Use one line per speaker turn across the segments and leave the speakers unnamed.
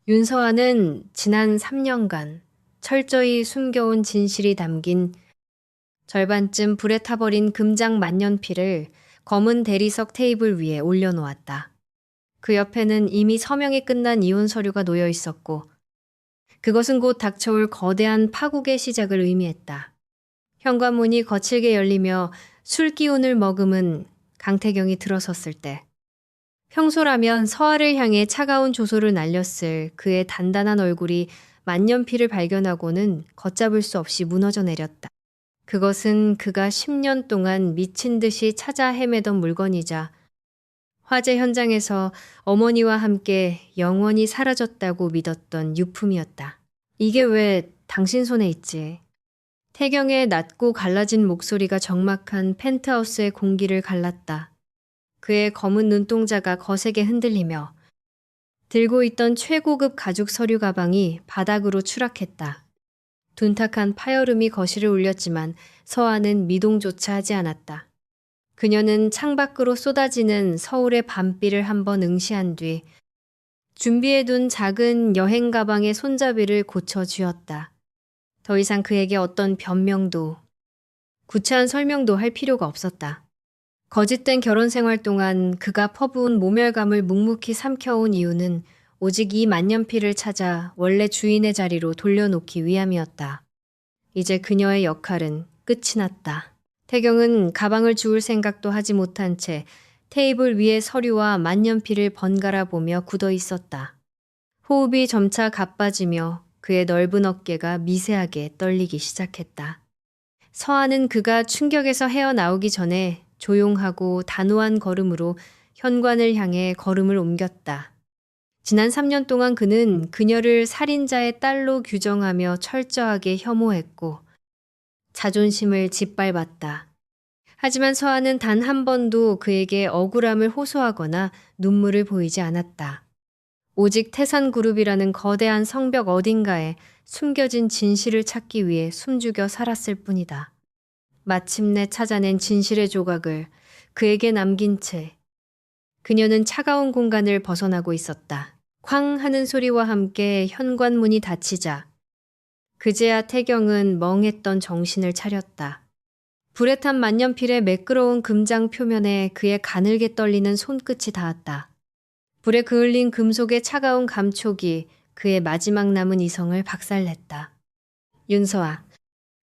윤서아는 지난 3년간 철저히 숨겨온 진실이 담긴 절반쯤 불에 타버린 금장 만년필을 검은 대리석 테이블 위에 올려놓았다. 그 옆에는 이미 서명이 끝난 이혼 서류가 놓여 있었고 그것은 곧 닥쳐올 거대한 파국의 시작을 의미했다. 현관문이 거칠게 열리며 술 기운을 머금은 강태경이 들어섰을 때 평소라면 서아를 향해 차가운 조소를 날렸을 그의 단단한 얼굴이 만년필을 발견하고는 걷잡을 수 없이 무너져 내렸다. 그것은 그가 10년 동안 미친 듯이 찾아 헤매던 물건이자 화재 현장에서 어머니와 함께 영원히 사라졌다고 믿었던 유품이었다. 이게 왜 당신 손에 있지? 태경의 낮고 갈라진 목소리가 적막한 펜트하우스의 공기를 갈랐다. 그의 검은 눈동자가 거세게 흔들리며 들고 있던 최고급 가죽 서류 가방이 바닥으로 추락했다. 둔탁한 파열음이 거실을 울렸지만 서아는 미동조차 하지 않았다. 그녀는 창밖으로 쏟아지는 서울의 밤비를 한번 응시한 뒤 준비해둔 작은 여행 가방의 손잡이를 고쳐 쥐었다. 더 이상 그에게 어떤 변명도 구차한 설명도 할 필요가 없었다. 거짓된 결혼 생활 동안 그가 퍼부은 모멸감을 묵묵히 삼켜온 이유는 오직 이 만년필을 찾아 원래 주인의 자리로 돌려놓기 위함이었다. 이제 그녀의 역할은 끝이 났다. 태경은 가방을 주울 생각도 하지 못한 채 테이블 위에 서류와 만년필을 번갈아 보며 굳어 있었다. 호흡이 점차 가빠지며 그의 넓은 어깨가 미세하게 떨리기 시작했다. 서아는 그가 충격에서 헤어나오기 전에 조용하고 단호한 걸음으로 현관을 향해 걸음을 옮겼다. 지난 3년 동안 그는 그녀를 살인자의 딸로 규정하며 철저하게 혐오했고 자존심을 짓밟았다. 하지만 서아는 단 한 번도 그에게 억울함을 호소하거나 눈물을 보이지 않았다. 오직 태산그룹이라는 거대한 성벽 어딘가에 숨겨진 진실을 찾기 위해 숨죽여 살았을 뿐이다. 마침내 찾아낸 진실의 조각을 그에게 남긴 채 그녀는 차가운 공간을 벗어나고 있었다. 쾅 하는 소리와 함께 현관문이 닫히자 그제야 태경은 멍했던 정신을 차렸다. 불에 탄 만년필의 매끄러운 금장 표면에 그의 가늘게 떨리는 손끝이 닿았다. 불에 그을린 금속의 차가운 감촉이 그의 마지막 남은 이성을 박살냈다. 윤서아.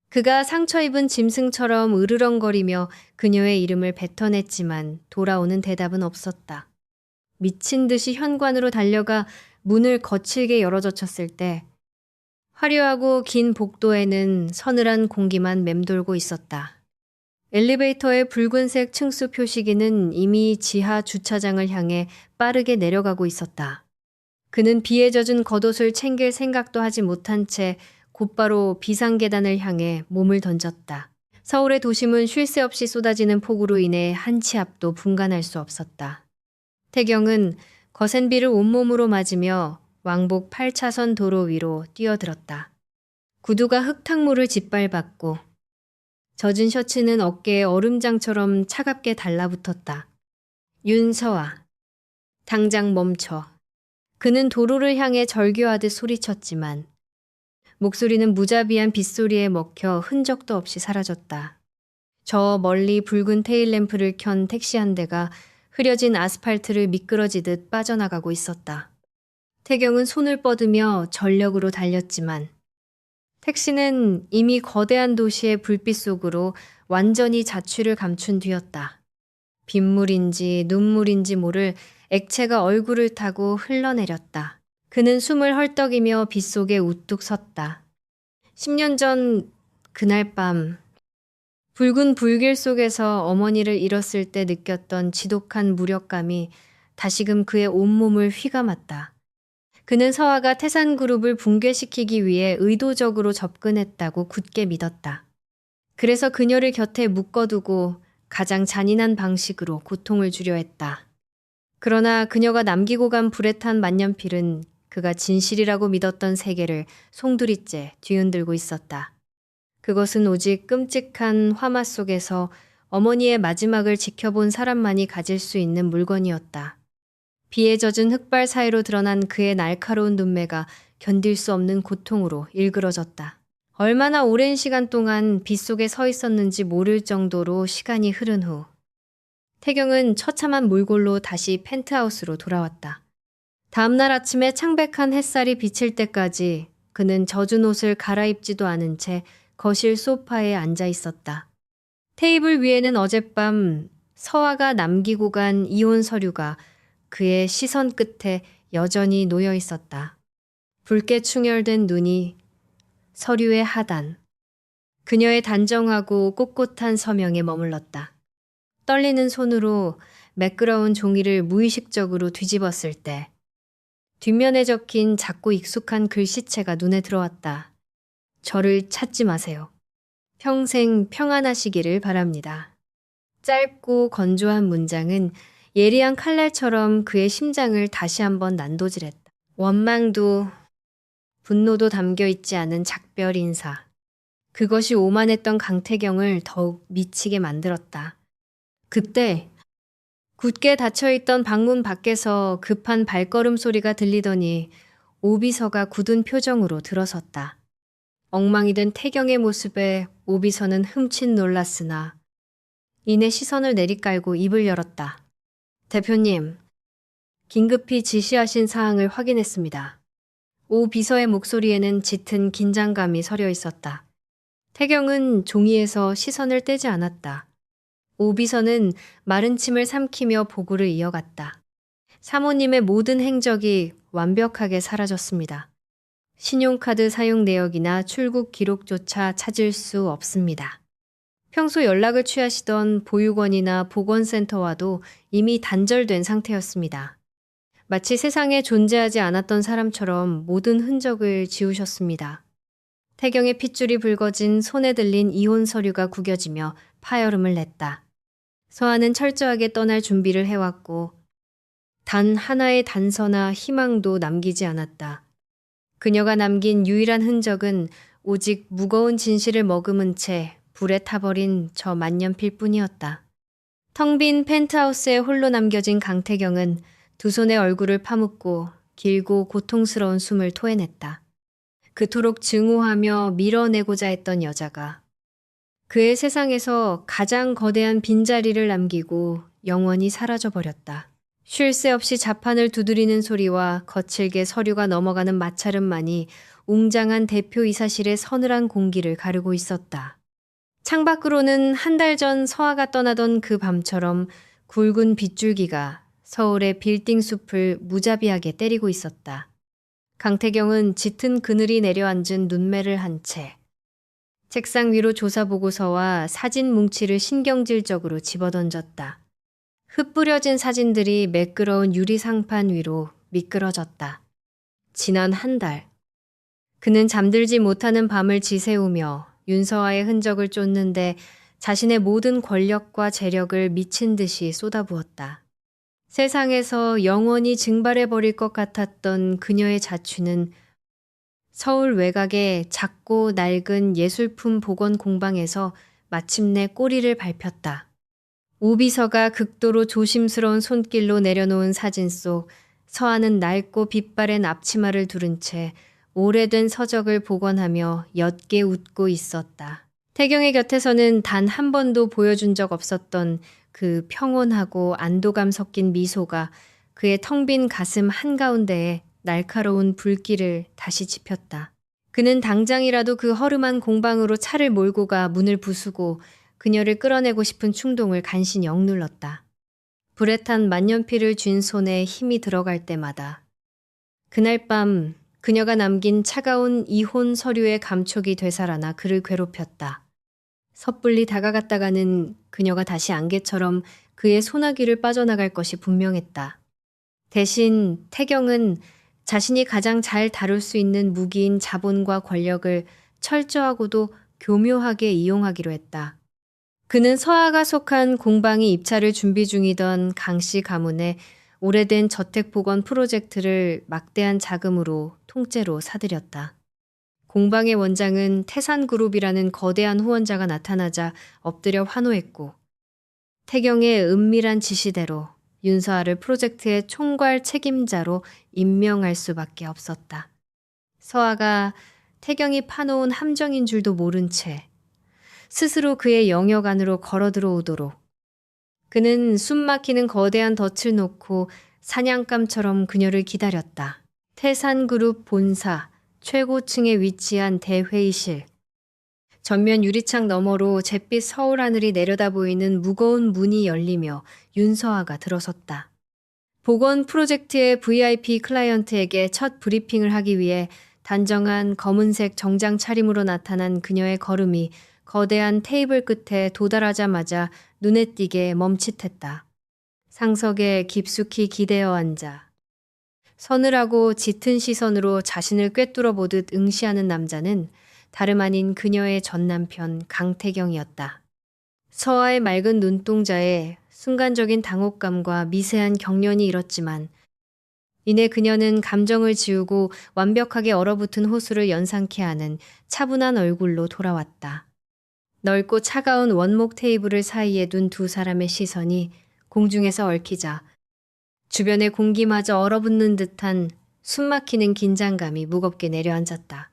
그가 상처 입은 짐승처럼 으르렁거리며 그녀의 이름을 뱉어냈지만 돌아오는 대답은 없었다. 미친 듯이 현관으로 달려가 문을 거칠게 열어젖혔을 때 화려하고 긴 복도에는 서늘한 공기만 맴돌고 있었다. 엘리베이터의 붉은색 층수 표시기는 이미 지하 주차장을 향해 빠르게 내려가고 있었다. 그는 비에 젖은 겉옷을 챙길 생각도 하지 못한 채 곧바로 비상계단을 향해 몸을 던졌다. 서울의 도심은 쉴 새 없이 쏟아지는 폭우로 인해 한 치 앞도 분간할 수 없었다. 태경은 거센 비를 온몸으로 맞으며 왕복 8차선 도로 위로 뛰어들었다. 구두가 흙탕물을 짓밟았고 젖은 셔츠는 어깨에 얼음장처럼 차갑게 달라붙었다. 윤서아, 당장 멈춰. 그는 도로를 향해 절규하듯 소리쳤지만 목소리는 무자비한 빗소리에 먹혀 흔적도 없이 사라졌다. 저 멀리 붉은 테일램프를 켠 택시 한 대가 흐려진 아스팔트를 미끄러지듯 빠져나가고 있었다. 태경은 손을 뻗으며 전력으로 달렸지만 택시는 이미 거대한 도시의 불빛 속으로 완전히 자취를 감춘 뒤였다. 빗물인지 눈물인지 모를 액체가 얼굴을 타고 흘러내렸다. 그는 숨을 헐떡이며 빗속에 우뚝 섰다. 10년 전 그날 밤 붉은 불길 속에서 어머니를 잃었을 때 느꼈던 지독한 무력감이 다시금 그의 온몸을 휘감았다. 그는 서아가 태산그룹을 붕괴시키기 위해 의도적으로 접근했다고 굳게 믿었다. 그래서 그녀를 곁에 묶어두고 가장 잔인한 방식으로 고통을 주려 했다. 그러나 그녀가 남기고 간 불에 탄 만년필은 그가 진실이라고 믿었던 세계를 송두리째 뒤흔들고 있었다. 그것은 오직 끔찍한 화마 속에서 어머니의 마지막을 지켜본 사람만이 가질 수 있는 물건이었다. 비에 젖은 흙발 사이로 드러난 그의 날카로운 눈매가 견딜 수 없는 고통으로 일그러졌다. 얼마나 오랜 시간 동안 빗속에 서 있었는지 모를 정도로 시간이 흐른 후 태경은 처참한 몰골로 다시 펜트하우스로 돌아왔다. 다음날 아침에 창백한 햇살이 비칠 때까지 그는 젖은 옷을 갈아입지도 않은 채 거실 소파에 앉아 있었다. 테이블 위에는 어젯밤 서아가 남기고 간 이혼 서류가 그의 시선 끝에 여전히 놓여 있었다. 붉게 충혈된 눈이 서류의 하단, 그녀의 단정하고 꼿꼿한 서명에 머물렀다. 떨리는 손으로 매끄러운 종이를 무의식적으로 뒤집었을 때 뒷면에 적힌 작고 익숙한 글씨체가 눈에 들어왔다. 저를 찾지 마세요. 평생 평안하시기를 바랍니다. 짧고 건조한 문장은 예리한 칼날처럼 그의 심장을 다시 한번 난도질했다. 원망도 분노도 담겨 있지 않은 작별 인사. 그것이 오만했던 강태경을 더욱 미치게 만들었다. 그때 굳게 닫혀있던 방문 밖에서 급한 발걸음 소리가 들리더니 오비서가 굳은 표정으로 들어섰다. 엉망이 된 태경의 모습에 오비서는 흠칫 놀랐으나 이내 시선을 내리깔고 입을 열었다. 대표님, 긴급히 지시하신 사항을 확인했습니다. 오 비서의 목소리에는 짙은 긴장감이 서려 있었다. 태경은 종이에서 시선을 떼지 않았다. 오 비서는 마른 침을 삼키며 보고를 이어갔다. 사모님의 모든 행적이 완벽하게 사라졌습니다. 신용카드 사용 내역이나 출국 기록조차 찾을 수 없습니다. 평소 연락을 취하시던 보육원이나 보건센터와도 이미 단절된 상태였습니다. 마치 세상에 존재하지 않았던 사람처럼 모든 흔적을 지우셨습니다. 태경의 핏줄이 붉어진 손에 들린 이혼 서류가 구겨지며 파열음을 냈다. 서아는 철저하게 떠날 준비를 해왔고 단 하나의 단서나 희망도 남기지 않았다. 그녀가 남긴 유일한 흔적은 오직 무거운 진실을 머금은 채 불에 타버린 저 만년필 뿐이었다. 텅 빈 펜트하우스에 홀로 남겨진 강태경은 두 손에 얼굴을 파묻고 길고 고통스러운 숨을 토해냈다. 그토록 증오하며 밀어내고자 했던 여자가 그의 세상에서 가장 거대한 빈자리를 남기고 영원히 사라져버렸다. 쉴 새 없이 자판을 두드리는 소리와 거칠게 서류가 넘어가는 마찰음만이 웅장한 대표이사실의 서늘한 공기를 가르고 있었다. 창밖으로는 한 달 전 서아가 떠나던 그 밤처럼 굵은 빗줄기가 서울의 빌딩 숲을 무자비하게 때리고 있었다. 강태경은 짙은 그늘이 내려앉은 눈매를 한 채 책상 위로 조사보고서와 사진 뭉치를 신경질적으로 집어던졌다. 흩뿌려진 사진들이 매끄러운 유리 상판 위로 미끄러졌다. 지난 한 달, 그는 잠들지 못하는 밤을 지새우며 윤서아의 흔적을 쫓는데 자신의 모든 권력과 재력을 미친 듯이 쏟아부었다. 세상에서 영원히 증발해버릴 것 같았던 그녀의 자취는 서울 외곽의 작고 낡은 예술품 복원 공방에서 마침내 꼬리를 밟혔다. 오비서가 극도로 조심스러운 손길로 내려놓은 사진 속 서아는 낡고 빛바랜 앞치마를 두른 채 오래된 서적을 복원하며 옅게 웃고 있었다. 태경의 곁에서는 단 한 번도 보여준 적 없었던 그 평온하고 안도감 섞인 미소가 그의 텅 빈 가슴 한가운데에 날카로운 불길을 다시 지폈다. 그는 당장이라도 그 허름한 공방으로 차를 몰고 가 문을 부수고 그녀를 끌어내고 싶은 충동을 간신히 억눌렀다. 불에 탄 만년필을 쥔 손에 힘이 들어갈 때마다 그날 밤 그녀가 남긴 차가운 이혼 서류의 감촉이 되살아나 그를 괴롭혔다. 섣불리 다가갔다가는 그녀가 다시 안개처럼 그의 소나기를 빠져나갈 것이 분명했다. 대신 태경은 자신이 가장 잘 다룰 수 있는 무기인 자본과 권력을 철저하고도 교묘하게 이용하기로 했다. 그는 서아가 속한 공방이 입찰을 준비 중이던 강씨 가문의 오래된 저택복원 프로젝트를 막대한 자금으로 통째로 사들였다. 공방의 원장은 태산그룹이라는 거대한 후원자가 나타나자 엎드려 환호했고 태경의 은밀한 지시대로 윤서아를 프로젝트의 총괄 책임자로 임명할 수밖에 없었다. 서아가 태경이 파놓은 함정인 줄도 모른 채 스스로 그의 영역 안으로 걸어 들어오도록 그는 숨막히는 거대한 덫을 놓고 사냥감처럼 그녀를 기다렸다. 태산그룹 본사 최고층에 위치한 대회의실. 전면 유리창 너머로 잿빛 서울 하늘이 내려다 보이는 무거운 문이 열리며 윤서아가 들어섰다. 보건 프로젝트의 VIP 클라이언트에게 첫 브리핑을 하기 위해 단정한 검은색 정장 차림으로 나타난 그녀의 걸음이 거대한 테이블 끝에 도달하자마자 눈에 띄게 멈칫했다. 상석에 깊숙이 기대어 앉아 서늘하고 짙은 시선으로 자신을 꿰뚫어 보듯 응시하는 남자는 다름 아닌 그녀의 전남편 강태경이었다. 서아의 맑은 눈동자에 순간적인 당혹감과 미세한 경련이 일었지만 이내 그녀는 감정을 지우고 완벽하게 얼어붙은 호수를 연상케 하는 차분한 얼굴로 돌아왔다. 넓고 차가운 원목 테이블을 사이에 둔 두 사람의 시선이 공중에서 얽히자 주변의 공기마저 얼어붙는 듯한 숨막히는 긴장감이 무겁게 내려앉았다.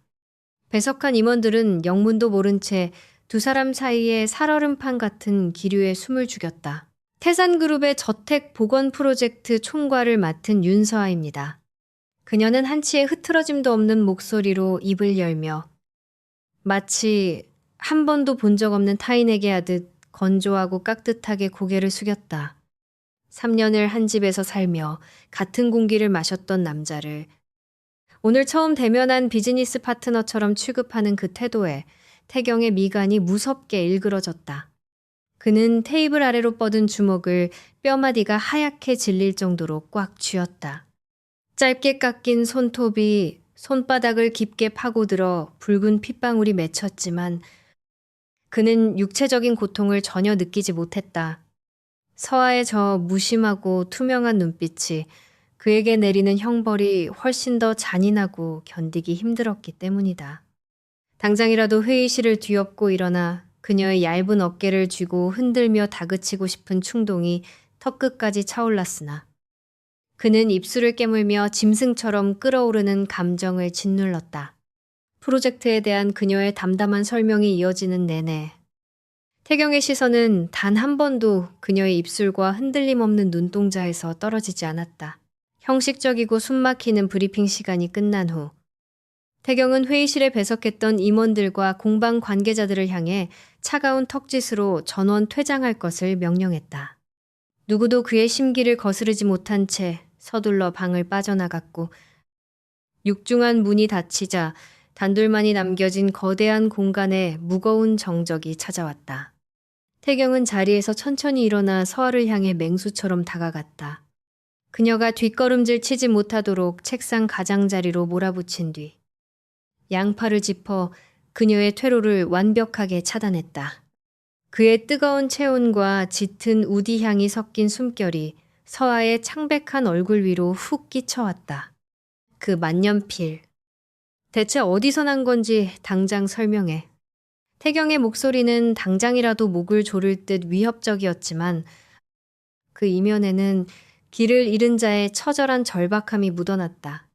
배석한 임원들은 영문도 모른 채 두 사람 사이에 살얼음판 같은 기류에 숨을 죽였다. 태산그룹의 저택 보건 프로젝트 총괄을 맡은 윤서아입니다. 그녀는 한치의 흐트러짐도 없는 목소리로 입을 열며 마치 한 번도 본 적 없는 타인에게 하듯 건조하고 깍듯하게 고개를 숙였다. 3년을 한 집에서 살며 같은 공기를 마셨던 남자를 오늘 처음 대면한 비즈니스 파트너처럼 취급하는 그 태도에 태경의 미간이 무섭게 일그러졌다. 그는 테이블 아래로 뻗은 주먹을 뼈마디가 하얗게 질릴 정도로 꽉 쥐었다. 짧게 깎인 손톱이 손바닥을 깊게 파고들어 붉은 핏방울이 맺혔지만 그는 육체적인 고통을 전혀 느끼지 못했다. 서아의 저 무심하고 투명한 눈빛이 그에게 내리는 형벌이 훨씬 더 잔인하고 견디기 힘들었기 때문이다. 당장이라도 회의실을 뒤엎고 일어나 그녀의 얇은 어깨를 쥐고 흔들며 다그치고 싶은 충동이 턱끝까지 차올랐으나 그는 입술을 깨물며 짐승처럼 끓어오르는 감정을 짓눌렀다. 프로젝트에 대한 그녀의 담담한 설명이 이어지는 내내 태경의 시선은 단 한 번도 그녀의 입술과 흔들림 없는 눈동자에서 떨어지지 않았다. 형식적이고 숨막히는 브리핑 시간이 끝난 후 태경은 회의실에 배석했던 임원들과 공방 관계자들을 향해 차가운 턱짓으로 전원 퇴장할 것을 명령했다. 누구도 그의 심기를 거스르지 못한 채 서둘러 방을 빠져나갔고 육중한 문이 닫히자 단둘만이 남겨진 거대한 공간에 무거운 정적이 찾아왔다. 태경은 자리에서 천천히 일어나 서아를 향해 맹수처럼 다가갔다. 그녀가 뒷걸음질 치지 못하도록 책상 가장자리로 몰아붙인 뒤 양팔을 짚어 그녀의 퇴로를 완벽하게 차단했다. 그의 뜨거운 체온과 짙은 우디 향이 섞인 숨결이 서아의 창백한 얼굴 위로 훅 끼쳐왔다. 그 만년필. 대체 어디서 난 건지 당장 설명해. 태경의 목소리는 당장이라도 목을 조를 듯 위협적이었지만 그 이면에는 길을 잃은 자의 처절한 절박함이 묻어났다.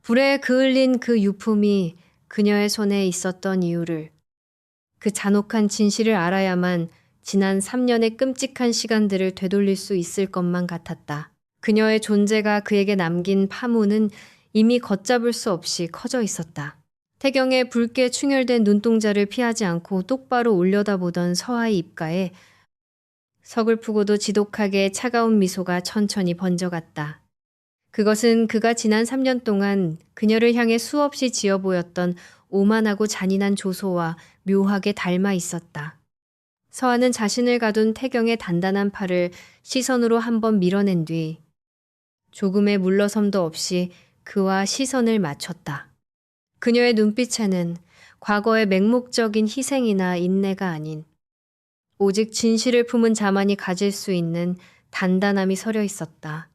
불에 그을린 그 유품이 그녀의 손에 있었던 이유를, 그 잔혹한 진실을 알아야만 지난 3년의 끔찍한 시간들을 되돌릴 수 있을 것만 같았다. 그녀의 존재가 그에게 남긴 파문은 이미 걷잡을 수 없이 커져 있었다. 태경의 붉게 충혈된 눈동자를 피하지 않고 똑바로 올려다보던 서아의 입가에 서글프고도 지독하게 차가운 미소가 천천히 번져갔다. 그것은 그가 지난 3년 동안 그녀를 향해 수없이 지어 보였던 오만하고 잔인한 조소와 묘하게 닮아 있었다. 서아는 자신을 가둔 태경의 단단한 팔을 시선으로 한번 밀어낸 뒤 조금의 물러섬도 없이 그와 시선을 맞췄다. 그녀의 눈빛에는 과거의 맹목적인 희생이나 인내가 아닌 오직 진실을 품은 자만이 가질 수 있는 단단함이 서려 있었다.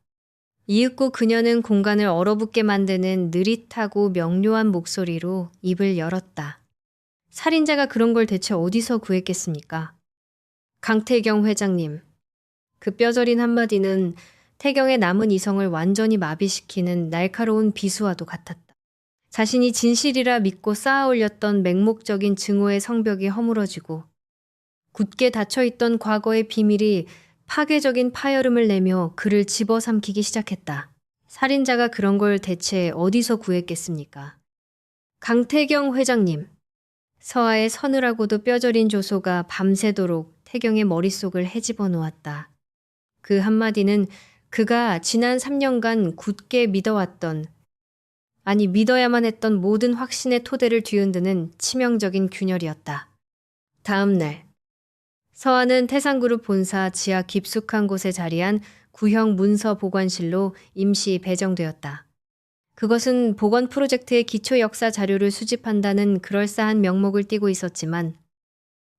이윽고 그녀는 공간을 얼어붙게 만드는 느릿하고 명료한 목소리로 입을 열었다. 살인자가 그런 걸 대체 어디서 구했겠습니까? 강태경 회장님. 그 뼈저린 한마디는 태경의 남은 이성을 완전히 마비시키는 날카로운 비수와도 같았다. 자신이 진실이라 믿고 쌓아 올렸던 맹목적인 증오의 성벽이 허물어지고 굳게 닫혀있던 과거의 비밀이 파괴적인 파열음을 내며 그를 집어삼키기 시작했다. 살인자가 그런 걸 대체 어디서 구했겠습니까? 강태경 회장님. 서아의 서늘하고도 뼈저린 조소가 밤새도록 태경의 머릿속을 헤집어 놓았다. 그 한마디는 그가 지난 3년간 굳게 믿어왔던, 아니 믿어야만 했던 모든 확신의 토대를 뒤흔드는 치명적인 균열이었다. 다음 날 서아는 태산그룹 본사 지하 깊숙한 곳에 자리한 구형 문서 보관실로 임시 배정되었다. 그것은 보건 프로젝트의 기초 역사 자료를 수집한다는 그럴싸한 명목을 띠고 있었지만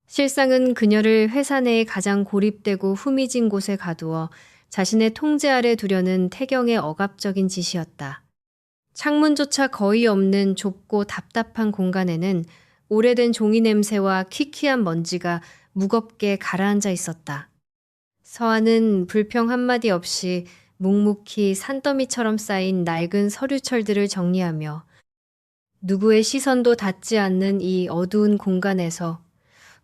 실상은 그녀를 회사 내에 가장 고립되고 후미진 곳에 가두어 자신의 통제 아래 두려는 태경의 억압적인 짓이었다. 창문조차 거의 없는 좁고 답답한 공간에는 오래된 종이 냄새와 키키한 먼지가 무겁게 가라앉아 있었다. 서아는 불평 한마디 없이 묵묵히 산더미처럼 쌓인 낡은 서류철들을 정리하며 누구의 시선도 닿지 않는 이 어두운 공간에서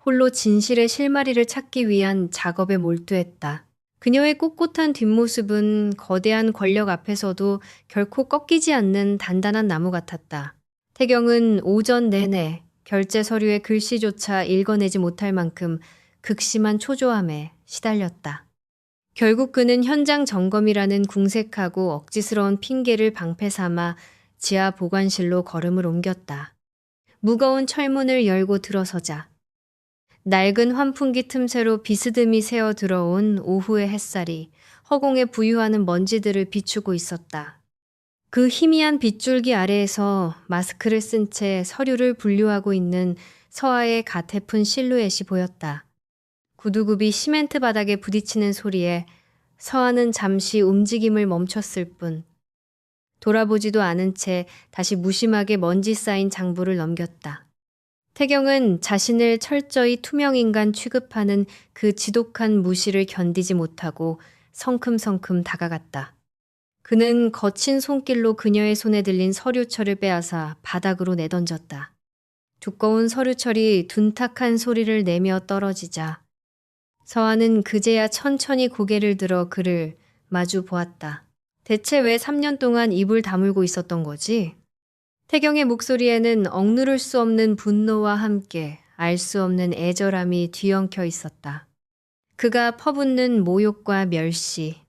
홀로 진실의 실마리를 찾기 위한 작업에 몰두했다. 그녀의 꼿꼿한 뒷모습은 거대한 권력 앞에서도 결코 꺾이지 않는 단단한 나무 같았다. 태경은 오전 내내 결제 서류의 글씨조차 읽어내지 못할 만큼 극심한 초조함에 시달렸다. 결국 그는 현장 점검이라는 궁색하고 억지스러운 핑계를 방패 삼아 지하 보관실로 걸음을 옮겼다. 무거운 철문을 열고 들어서자 낡은 환풍기 틈새로 비스듬히 새어 들어온 오후의 햇살이 허공에 부유하는 먼지들을 비추고 있었다. 그 희미한 빗줄기 아래에서 마스크를 쓴 채 서류를 분류하고 있는 서아의 가태픈 실루엣이 보였다. 구두굽이 시멘트 바닥에 부딪히는 소리에 서아는 잠시 움직임을 멈췄을 뿐 돌아보지도 않은 채 다시 무심하게 먼지 쌓인 장부를 넘겼다. 태경은 자신을 철저히 투명인간 취급하는 그 지독한 무시를 견디지 못하고 성큼성큼 다가갔다. 그는 거친 손길로 그녀의 손에 들린 서류철을 빼앗아 바닥으로 내던졌다. 두꺼운 서류철이 둔탁한 소리를 내며 떨어지자 서아는 그제야 천천히 고개를 들어 그를 마주 보았다. 대체 왜 3년 동안 입을 다물고 있었던 거지? 태경의 목소리에는 억누를 수 없는 분노와 함께 알 수 없는 애절함이 뒤엉켜 있었다. 그가 퍼붓는 모욕과 멸시,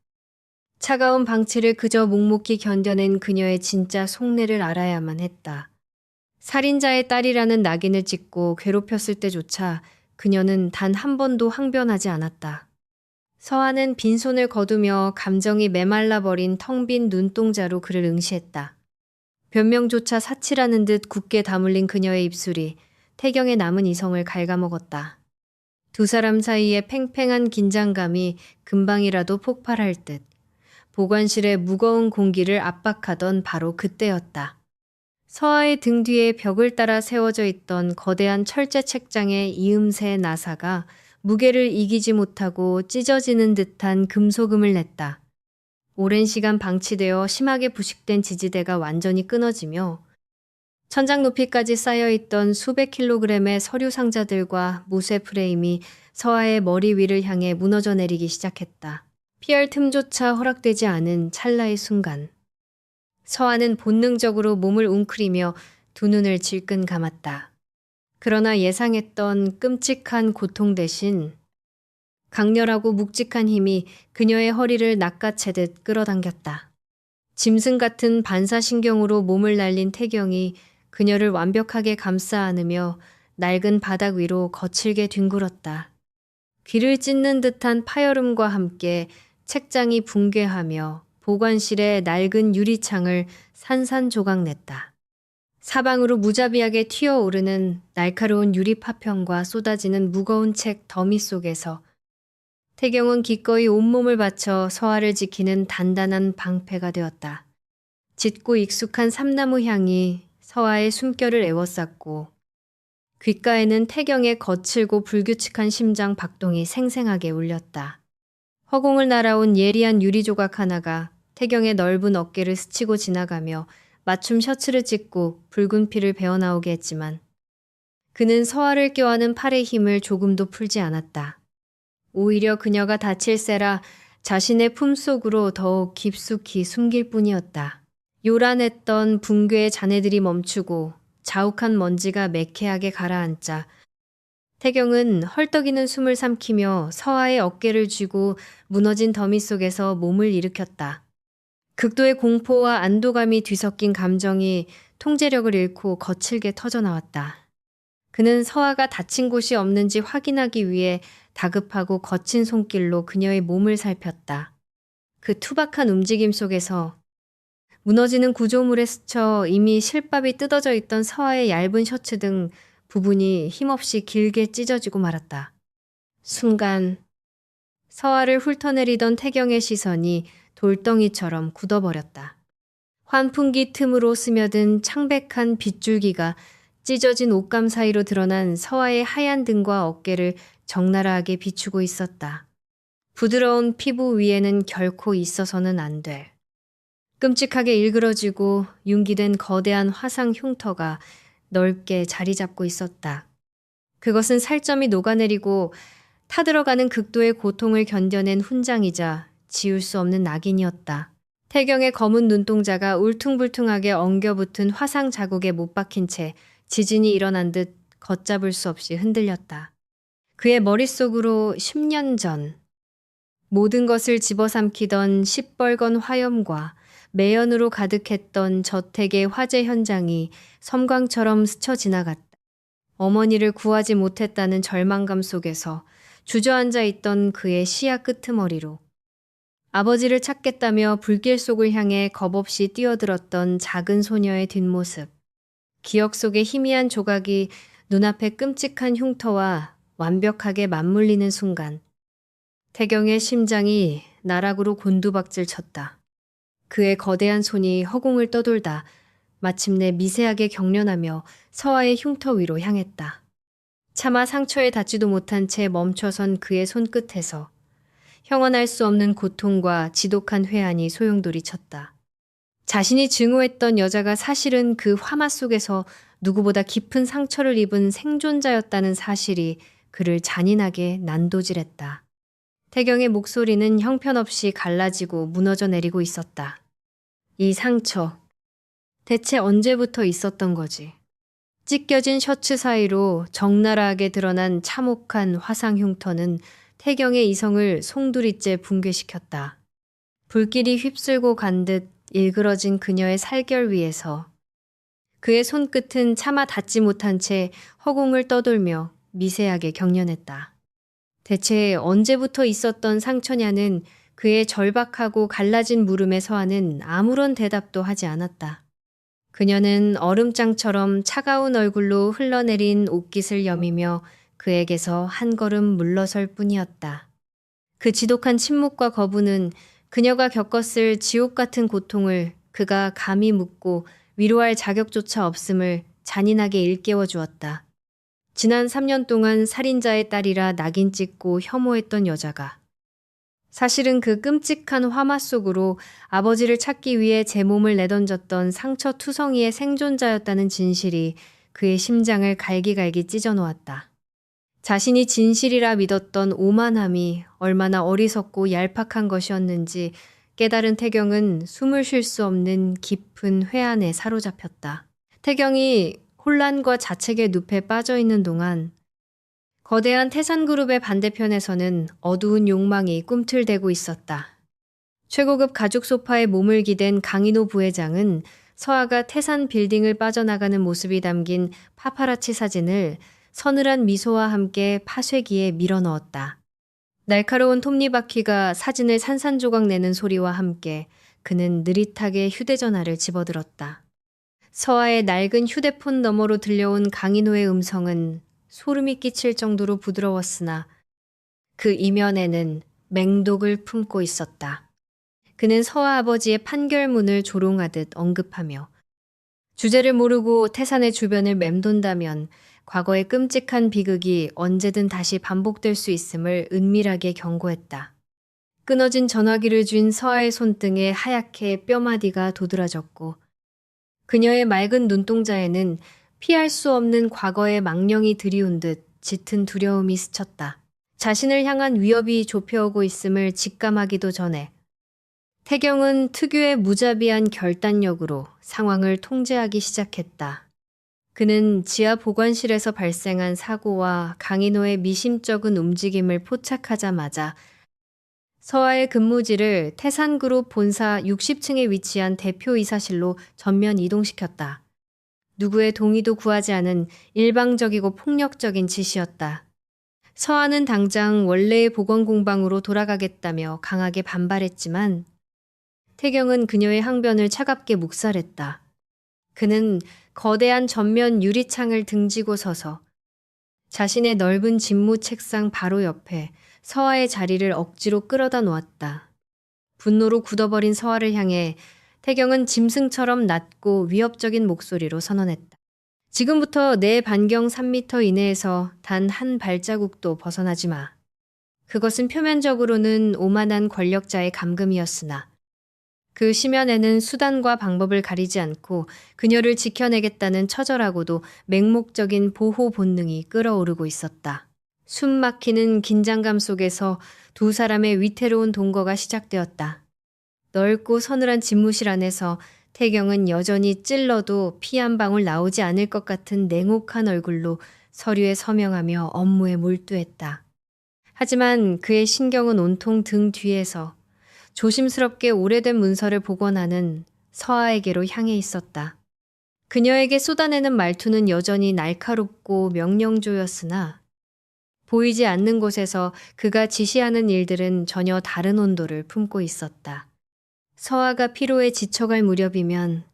차가운 방치를 그저 묵묵히 견뎌낸 그녀의 진짜 속내를 알아야만 했다. 살인자의 딸이라는 낙인을 찍고 괴롭혔을 때조차 그녀는 단 한 번도 항변하지 않았다. 서아는 빈손을 거두며 감정이 메말라 버린 텅 빈 눈동자로 그를 응시했다. 변명조차 사치라는 듯 굳게 다물린 그녀의 입술이 태경의 남은 이성을 갉아먹었다. 두 사람 사이의 팽팽한 긴장감이 금방이라도 폭발할 듯 보관실의 무거운 공기를 압박하던 바로 그때였다. 서아의 등 뒤에 벽을 따라 세워져 있던 거대한 철제 책장의 이음새 나사가 무게를 이기지 못하고 찢어지는 듯한 금소금을 냈다. 오랜 시간 방치되어 심하게 부식된 지지대가 완전히 끊어지며 천장 높이까지 쌓여있던 수백 킬로그램의 서류 상자들과 무쇠 프레임이 서아의 머리 위를 향해 무너져 내리기 시작했다. 피할 틈조차 허락되지 않은 찰나의 순간 서아는 본능적으로 몸을 웅크리며 두 눈을 질끈 감았다. 그러나 예상했던 끔찍한 고통 대신 강렬하고 묵직한 힘이 그녀의 허리를 낚아채듯 끌어당겼다. 짐승 같은 반사신경으로 몸을 날린 태경이 그녀를 완벽하게 감싸 안으며 낡은 바닥 위로 거칠게 뒹굴었다. 귀를 찢는 듯한 파열음과 함께 책장이 붕괴하며 보관실의 낡은 유리창을 산산조각냈다. 사방으로 무자비하게 튀어오르는 날카로운 유리 파편과 쏟아지는 무거운 책 더미 속에서 태경은 기꺼이 온몸을 바쳐 서아를 지키는 단단한 방패가 되었다. 짙고 익숙한 삼나무 향이 서아의 숨결을 에워쌌고 귓가에는 태경의 거칠고 불규칙한 심장 박동이 생생하게 울렸다. 허공을 날아온 예리한 유리 조각 하나가 태경의 넓은 어깨를 스치고 지나가며 맞춤 셔츠를 찢고 붉은 피를 배어나오게 했지만 그는 서화를 껴안은 팔의 힘을 조금도 풀지 않았다. 오히려 그녀가 다칠세라 자신의 품속으로 더욱 깊숙이 숨길 뿐이었다. 요란했던 붕괴의 잔해들이 멈추고 자욱한 먼지가 매캐하게 가라앉자 태경은 헐떡이는 숨을 삼키며 서화의 어깨를 쥐고 무너진 더미 속에서 몸을 일으켰다. 극도의 공포와 안도감이 뒤섞인 감정이 통제력을 잃고 거칠게 터져나왔다. 그는 서화가 다친 곳이 없는지 확인하기 위해 다급하고 거친 손길로 그녀의 몸을 살폈다. 그 투박한 움직임 속에서 무너지는 구조물에 스쳐 이미 실밥이 뜯어져 있던 서화의 얇은 셔츠 등 부분이 힘없이 길게 찢어지고 말았다. 순간 서화를 훑어내리던 태경의 시선이 돌덩이처럼 굳어버렸다. 환풍기 틈으로 스며든 창백한 빗줄기가 찢어진 옷감 사이로 드러난 서화의 하얀 등과 어깨를 적나라하게 비추고 있었다. 부드러운 피부 위에는 결코 있어서는 안 될. 끔찍하게 일그러지고 융기된 거대한 화상 흉터가 넓게 자리 잡고 있었다. 그것은 살점이 녹아내리고 타들어가는 극도의 고통을 견뎌낸 훈장이자 지울 수 없는 낙인이었다. 태경의 검은 눈동자가 울퉁불퉁하게 엉겨붙은 화상 자국에 못 박힌 채 지진이 일어난 듯 걷잡을 수 없이 흔들렸다. 그의 머릿속으로 10년 전 모든 것을 집어삼키던 시뻘건 화염과 매연으로 가득했던 저택의 화재 현장이 섬광처럼 스쳐 지나갔다. 어머니를 구하지 못했다는 절망감 속에서 주저앉아 있던 그의 시야 끄트머리로 아버지를 찾겠다며 불길 속을 향해 겁없이 뛰어들었던 작은 소녀의 뒷모습. 기억 속의 희미한 조각이 눈앞의 끔찍한 흉터와 완벽하게 맞물리는 순간 태경의 심장이 나락으로 곤두박질 쳤다. 그의 거대한 손이 허공을 떠돌다 마침내 미세하게 경련하며 서화의 흉터 위로 향했다. 차마 상처에 닿지도 못한 채 멈춰선 그의 손끝에서 형언할 수 없는 고통과 지독한 회한이 소용돌이쳤다. 자신이 증오했던 여자가 사실은 그 화마 속에서 누구보다 깊은 상처를 입은 생존자였다는 사실이 그를 잔인하게 난도질했다. 태경의 목소리는 형편없이 갈라지고 무너져 내리고 있었다. 이 상처, 대체 언제부터 있었던 거지? 찢겨진 셔츠 사이로 적나라하게 드러난 참혹한 화상 흉터는 태경의 이성을 송두리째 붕괴시켰다. 불길이 휩쓸고 간 듯 일그러진 그녀의 살결 위에서 그의 손끝은 차마 닿지 못한 채 허공을 떠돌며 미세하게 경련했다. 대체 언제부터 있었던 상처냐는 그의 절박하고 갈라진 물음에 서하는 아무런 대답도 하지 않았다. 그녀는 얼음장처럼 차가운 얼굴로 흘러내린 옷깃을 여미며 그에게서 한 걸음 물러설 뿐이었다. 그 지독한 침묵과 거부는 그녀가 겪었을 지옥 같은 고통을 그가 감히 묻고 위로할 자격조차 없음을 잔인하게 일깨워 주었다. 지난 3년 동안 살인자의 딸이라 낙인 찍고 혐오했던 여자가 사실은 그 끔찍한 화마 속으로 아버지를 찾기 위해 제 몸을 내던졌던 상처투성이의 생존자였다는 진실이 그의 심장을 갈기갈기 찢어놓았다. 자신이 진실이라 믿었던 오만함이 얼마나 어리석고 얄팍한 것이었는지 깨달은 태경은 숨을 쉴 수 없는 깊은 회한에 사로잡혔다. 태경이 혼란과 자책의 늪에 빠져있는 동안 거대한 태산그룹의 반대편에서는 어두운 욕망이 꿈틀대고 있었다. 최고급 가죽 소파에 몸을 기댄 강인호 부회장은 서아가 태산 빌딩을 빠져나가는 모습이 담긴 파파라치 사진을 서늘한 미소와 함께 파쇄기에 밀어넣었다. 날카로운 톱니바퀴가 사진을 산산조각 내는 소리와 함께 그는 느릿하게 휴대전화를 집어들었다. 서아의 낡은 휴대폰 너머로 들려온 강인호의 음성은 소름이 끼칠 정도로 부드러웠으나 그 이면에는 맹독을 품고 있었다. 그는 서아 아버지의 판결문을 조롱하듯 언급하며 주제를 모르고 태산의 주변을 맴돈다면 과거의 끔찍한 비극이 언제든 다시 반복될 수 있음을 은밀하게 경고했다. 끊어진 전화기를 쥔 서아의 손등에 하얗게 뼈마디가 도드라졌고 그녀의 맑은 눈동자에는 피할 수 없는 과거의 망령이 들이운 듯 짙은 두려움이 스쳤다. 자신을 향한 위협이 좁혀오고 있음을 직감하기도 전에 태경은 특유의 무자비한 결단력으로 상황을 통제하기 시작했다. 그는 지하 보관실에서 발생한 사고와 강인호의 미심쩍은 움직임을 포착하자마자 서아의 근무지를 태산그룹 본사 60층에 위치한 대표이사실로 전면 이동시켰다. 누구의 동의도 구하지 않은 일방적이고 폭력적인 지시였다. 서아는 당장 원래의 보건공방으로 돌아가겠다며 강하게 반발했지만 태경은 그녀의 항변을 차갑게 묵살했다. 그는 거대한 전면 유리창을 등지고 서서 자신의 넓은 집무 책상 바로 옆에 서아의 자리를 억지로 끌어다 놓았다. 분노로 굳어버린 서아를 향해 태경은 짐승처럼 낮고 위협적인 목소리로 선언했다. 지금부터 내 반경 3미터 이내에서 단 한 발자국도 벗어나지 마. 그것은 표면적으로는 오만한 권력자의 감금이었으나 그 심연에는 수단과 방법을 가리지 않고 그녀를 지켜내겠다는 처절하고도 맹목적인 보호 본능이 끓어오르고 있었다. 숨 막히는 긴장감 속에서 두 사람의 위태로운 동거가 시작되었다. 넓고 서늘한 집무실 안에서 태경은 여전히 찔러도 피 한 방울 나오지 않을 것 같은 냉혹한 얼굴로 서류에 서명하며 업무에 몰두했다. 하지만 그의 신경은 온통 등 뒤에서 조심스럽게 오래된 문서를 복원하는 서아에게로 향해 있었다. 그녀에게 쏟아내는 말투는 여전히 날카롭고 명령조였으나 보이지 않는 곳에서 그가 지시하는 일들은 전혀 다른 온도를 품고 있었다. 서아가 피로에 지쳐갈 무렵이면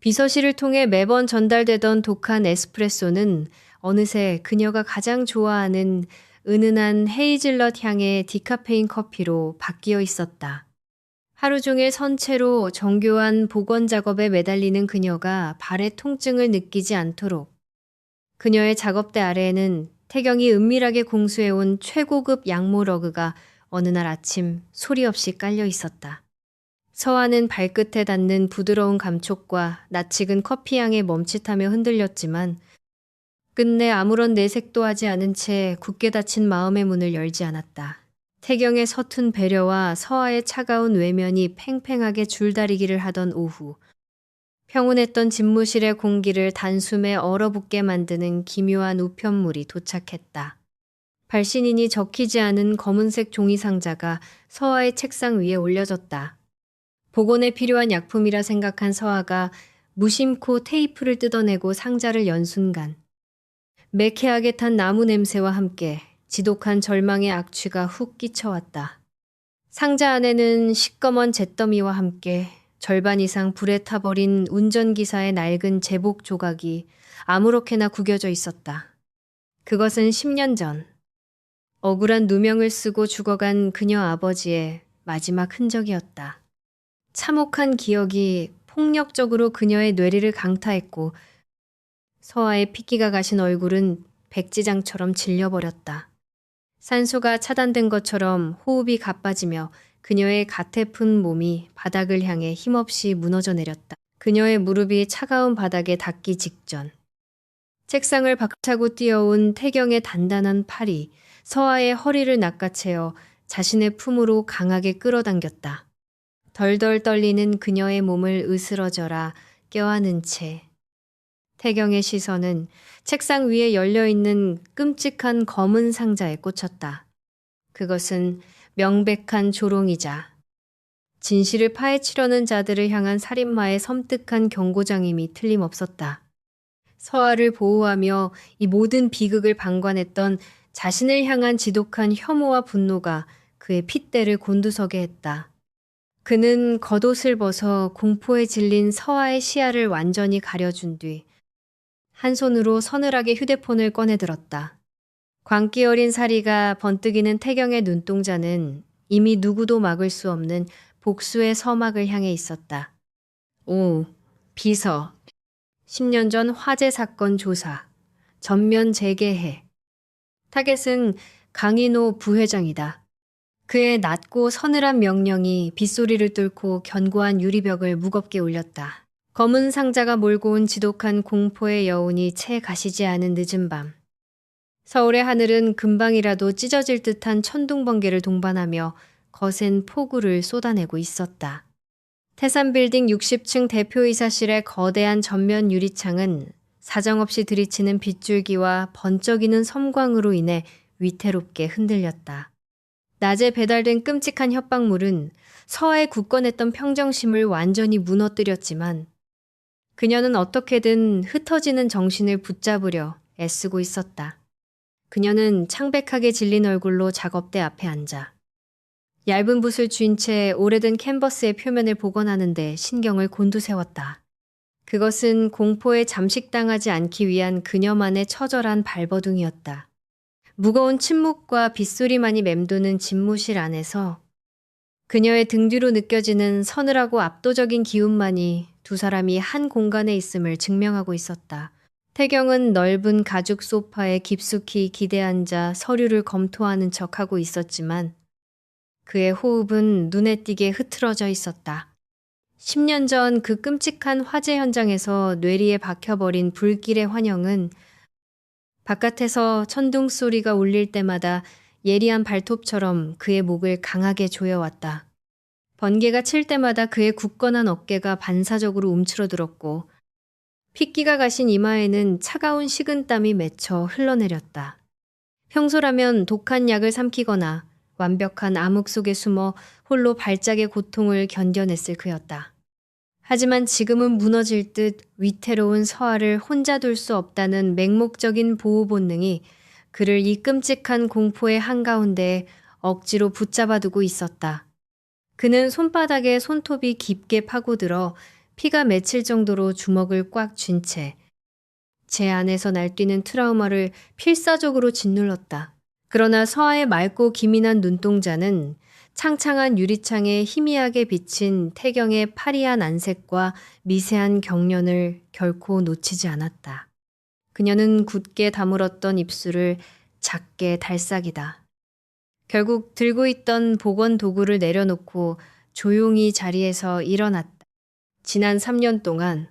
비서실을 통해 매번 전달되던 독한 에스프레소는 어느새 그녀가 가장 좋아하는 은은한 헤이즐넛 향의 디카페인 커피로 바뀌어 있었다. 하루 종일 선체로 정교한 복원 작업에 매달리는 그녀가 발의 통증을 느끼지 않도록 그녀의 작업대 아래에는 태경이 은밀하게 공수해온 최고급 양모 러그가 어느 날 아침 소리 없이 깔려 있었다. 서아는 발끝에 닿는 부드러운 감촉과 낯익은 커피향에 멈칫하며 흔들렸지만 끝내 아무런 내색도 하지 않은 채 굳게 닫힌 마음의 문을 열지 않았다. 태경의 서툰 배려와 서아의 차가운 외면이 팽팽하게 줄다리기를 하던 오후. 평온했던 집무실의 공기를 단숨에 얼어붙게 만드는 기묘한 우편물이 도착했다. 발신인이 적히지 않은 검은색 종이 상자가 서아의 책상 위에 올려졌다. 복원에 필요한 약품이라 생각한 서아가 무심코 테이프를 뜯어내고 상자를 연 순간 매캐하게 탄 나무 냄새와 함께 지독한 절망의 악취가 훅 끼쳐왔다. 상자 안에는 시꺼먼 잿더미와 함께 절반 이상 불에 타버린 운전기사의 낡은 제복 조각이 아무렇게나 구겨져 있었다. 그것은 10년 전 억울한 누명을 쓰고 죽어간 그녀 아버지의 마지막 흔적이었다. 참혹한 기억이 폭력적으로 그녀의 뇌리를 강타했고 서아의 핏기가 가신 얼굴은 백지장처럼 질려버렸다. 산소가 차단된 것처럼 호흡이 가빠지며 그녀의 가태픈 몸이 바닥을 향해 힘없이 무너져 내렸다. 그녀의 무릎이 차가운 바닥에 닿기 직전. 책상을 박차고 뛰어온 태경의 단단한 팔이 서아의 허리를 낚아채어 자신의 품으로 강하게 끌어당겼다. 덜덜 떨리는 그녀의 몸을 으스러져라 껴안은 채 태경의 시선은 책상 위에 열려있는 끔찍한 검은 상자에 꽂혔다. 그것은 명백한 조롱이자 진실을 파헤치려는 자들을 향한 살인마의 섬뜩한 경고장임이 틀림없었다. 서아를 보호하며 이 모든 비극을 방관했던 자신을 향한 지독한 혐오와 분노가 그의 핏대를 곤두서게 했다. 그는 겉옷을 벗어 공포에 질린 서아의 시야를 완전히 가려준 뒤 한 손으로 서늘하게 휴대폰을 꺼내 들었다. 광기 어린 사리가 번뜩이는 태경의 눈동자는 이미 누구도 막을 수 없는 복수의 서막을 향해 있었다. 오, 비서. 10년 전 화재 사건 조사. 전면 재개해. 타겟은 강인호 부회장이다. 그의 낮고 서늘한 명령이 빗소리를 뚫고 견고한 유리벽을 무겁게 울렸다. 검은 상자가 몰고 온 지독한 공포의 여운이 채 가시지 않은 늦은 밤. 서울의 하늘은 금방이라도 찢어질 듯한 천둥번개를 동반하며 거센 폭우를 쏟아내고 있었다. 태산빌딩 60층 대표이사실의 거대한 전면 유리창은 사정없이 들이치는 빗줄기와 번쩍이는 섬광으로 인해 위태롭게 흔들렸다. 낮에 배달된 끔찍한 협박물은 서아에 굳건했던 평정심을 완전히 무너뜨렸지만 그녀는 어떻게든 흩어지는 정신을 붙잡으려 애쓰고 있었다. 그녀는 창백하게 질린 얼굴로 작업대 앞에 앉아 얇은 붓을 쥔 채 오래된 캔버스의 표면을 복원하는데 신경을 곤두세웠다. 그것은 공포에 잠식당하지 않기 위한 그녀만의 처절한 발버둥이었다. 무거운 침묵과 빗소리만이 맴도는 집무실 안에서 그녀의 등 뒤로 느껴지는 서늘하고 압도적인 기운만이 두 사람이 한 공간에 있음을 증명하고 있었다. 태경은 넓은 가죽 소파에 깊숙이 기대앉아 서류를 검토하는 척하고 있었지만 그의 호흡은 눈에 띄게 흐트러져 있었다. 10년 전 그 끔찍한 화재 현장에서 뇌리에 박혀버린 불길의 환영은 바깥에서 천둥 소리가 울릴 때마다 예리한 발톱처럼 그의 목을 강하게 조여왔다. 번개가 칠 때마다 그의 굳건한 어깨가 반사적으로 움츠러들었고 핏기가 가신 이마에는 차가운 식은땀이 맺혀 흘러내렸다. 평소라면 독한 약을 삼키거나 완벽한 암흑 속에 숨어 홀로 발작의 고통을 견뎌냈을 그였다. 하지만 지금은 무너질 듯 위태로운 서아를 혼자 둘 수 없다는 맹목적인 보호 본능이 그를 이 끔찍한 공포의 한가운데에 억지로 붙잡아두고 있었다. 그는 손바닥에 손톱이 깊게 파고들어 피가 맺힐 정도로 주먹을 꽉 쥔 채 제 안에서 날뛰는 트라우마를 필사적으로 짓눌렀다. 그러나 서아의 맑고 기민한 눈동자는 창창한 유리창에 희미하게 비친 태경의 파리한 안색과 미세한 경련을 결코 놓치지 않았다. 그녀는 굳게 다물었던 입술을 작게 달싹이다. 결국 들고 있던 복원 도구를 내려놓고 조용히 자리에서 일어났다. 지난 3년 동안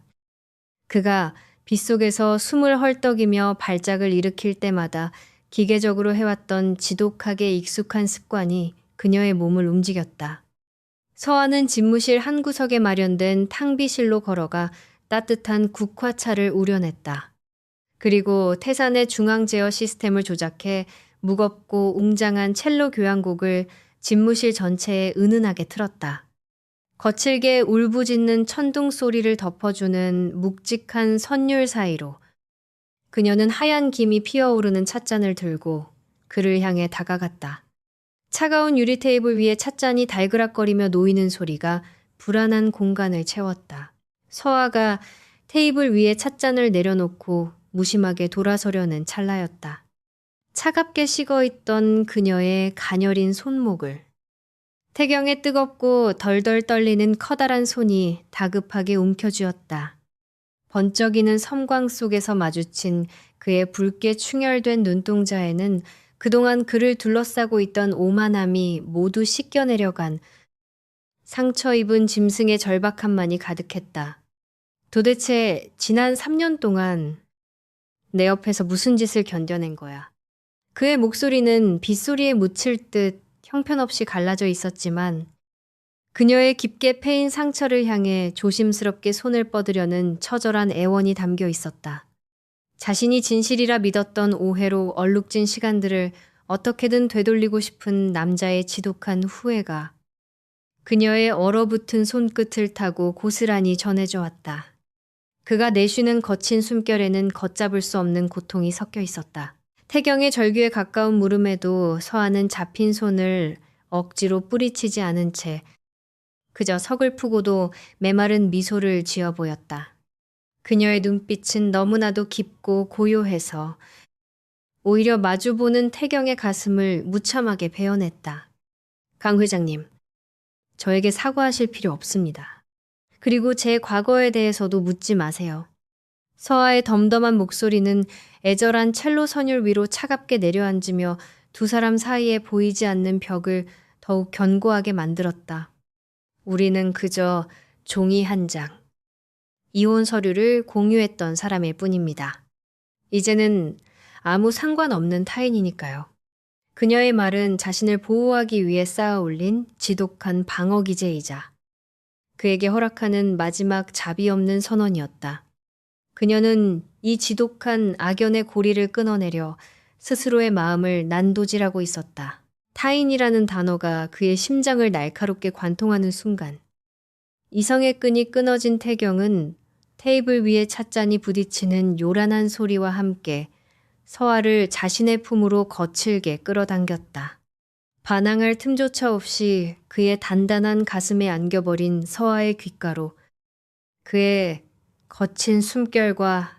그가 빗속에서 숨을 헐떡이며 발작을 일으킬 때마다 기계적으로 해왔던 지독하게 익숙한 습관이 그녀의 몸을 움직였다. 서아는 집무실 한 구석에 마련된 탕비실로 걸어가 따뜻한 국화차를 우려냈다. 그리고 태산의 중앙 제어 시스템을 조작해 무겁고 웅장한 첼로 교향곡을 집무실 전체에 은은하게 틀었다. 거칠게 울부짖는 천둥 소리를 덮어주는 묵직한 선율 사이로 그녀는 하얀 김이 피어오르는 찻잔을 들고 그를 향해 다가갔다. 차가운 유리 테이블 위에 찻잔이 달그락거리며 놓이는 소리가 불안한 공간을 채웠다. 서아가 테이블 위에 찻잔을 내려놓고 무심하게 돌아서려는 찰나였다. 차갑게 식어있던 그녀의 가녀린 손목을 태경의 뜨겁고 덜덜 떨리는 커다란 손이 다급하게 움켜쥐었다. 번쩍이는 섬광 속에서 마주친 그의 붉게 충혈된 눈동자에는 그동안 그를 둘러싸고 있던 오만함이 모두 씻겨내려간 상처 입은 짐승의 절박함만이 가득했다. 도대체 지난 3년 동안 내 옆에서 무슨 짓을 견뎌낸 거야. 그의 목소리는 빗소리에 묻힐 듯 형편없이 갈라져 있었지만 그녀의 깊게 패인 상처를 향해 조심스럽게 손을 뻗으려는 처절한 애원이 담겨 있었다. 자신이 진실이라 믿었던 오해로 얼룩진 시간들을 어떻게든 되돌리고 싶은 남자의 지독한 후회가 그녀의 얼어붙은 손끝을 타고 고스란히 전해져 왔다. 그가 내쉬는 거친 숨결에는 걷잡을 수 없는 고통이 섞여 있었다. 태경의 절규에 가까운 물음에도 서아는 잡힌 손을 억지로 뿌리치지 않은 채 그저 서글프고도 메마른 미소를 지어 보였다. 그녀의 눈빛은 너무나도 깊고 고요해서 오히려 마주보는 태경의 가슴을 무참하게 베어냈다. 강 회장님, 저에게 사과하실 필요 없습니다. 그리고 제 과거에 대해서도 묻지 마세요. 서아의 덤덤한 목소리는 애절한 첼로 선율 위로 차갑게 내려앉으며 두 사람 사이에 보이지 않는 벽을 더욱 견고하게 만들었다. 우리는 그저 종이 한 장, 이혼 서류를 공유했던 사람일 뿐입니다. 이제는 아무 상관없는 타인이니까요. 그녀의 말은 자신을 보호하기 위해 쌓아 올린 지독한 방어 기제이자 그에게 허락하는 마지막 자비 없는 선언이었다. 그녀는 이 지독한 악연의 고리를 끊어내려 스스로의 마음을 난도질하고 있었다. 타인이라는 단어가 그의 심장을 날카롭게 관통하는 순간 이성의 끈이 끊어진 태경은 테이블 위에 찻잔이 부딪히는 요란한 소리와 함께 서아를 자신의 품으로 거칠게 끌어당겼다. 반항할 틈조차 없이 그의 단단한 가슴에 안겨버린 서아의 귓가로 그의 거친 숨결과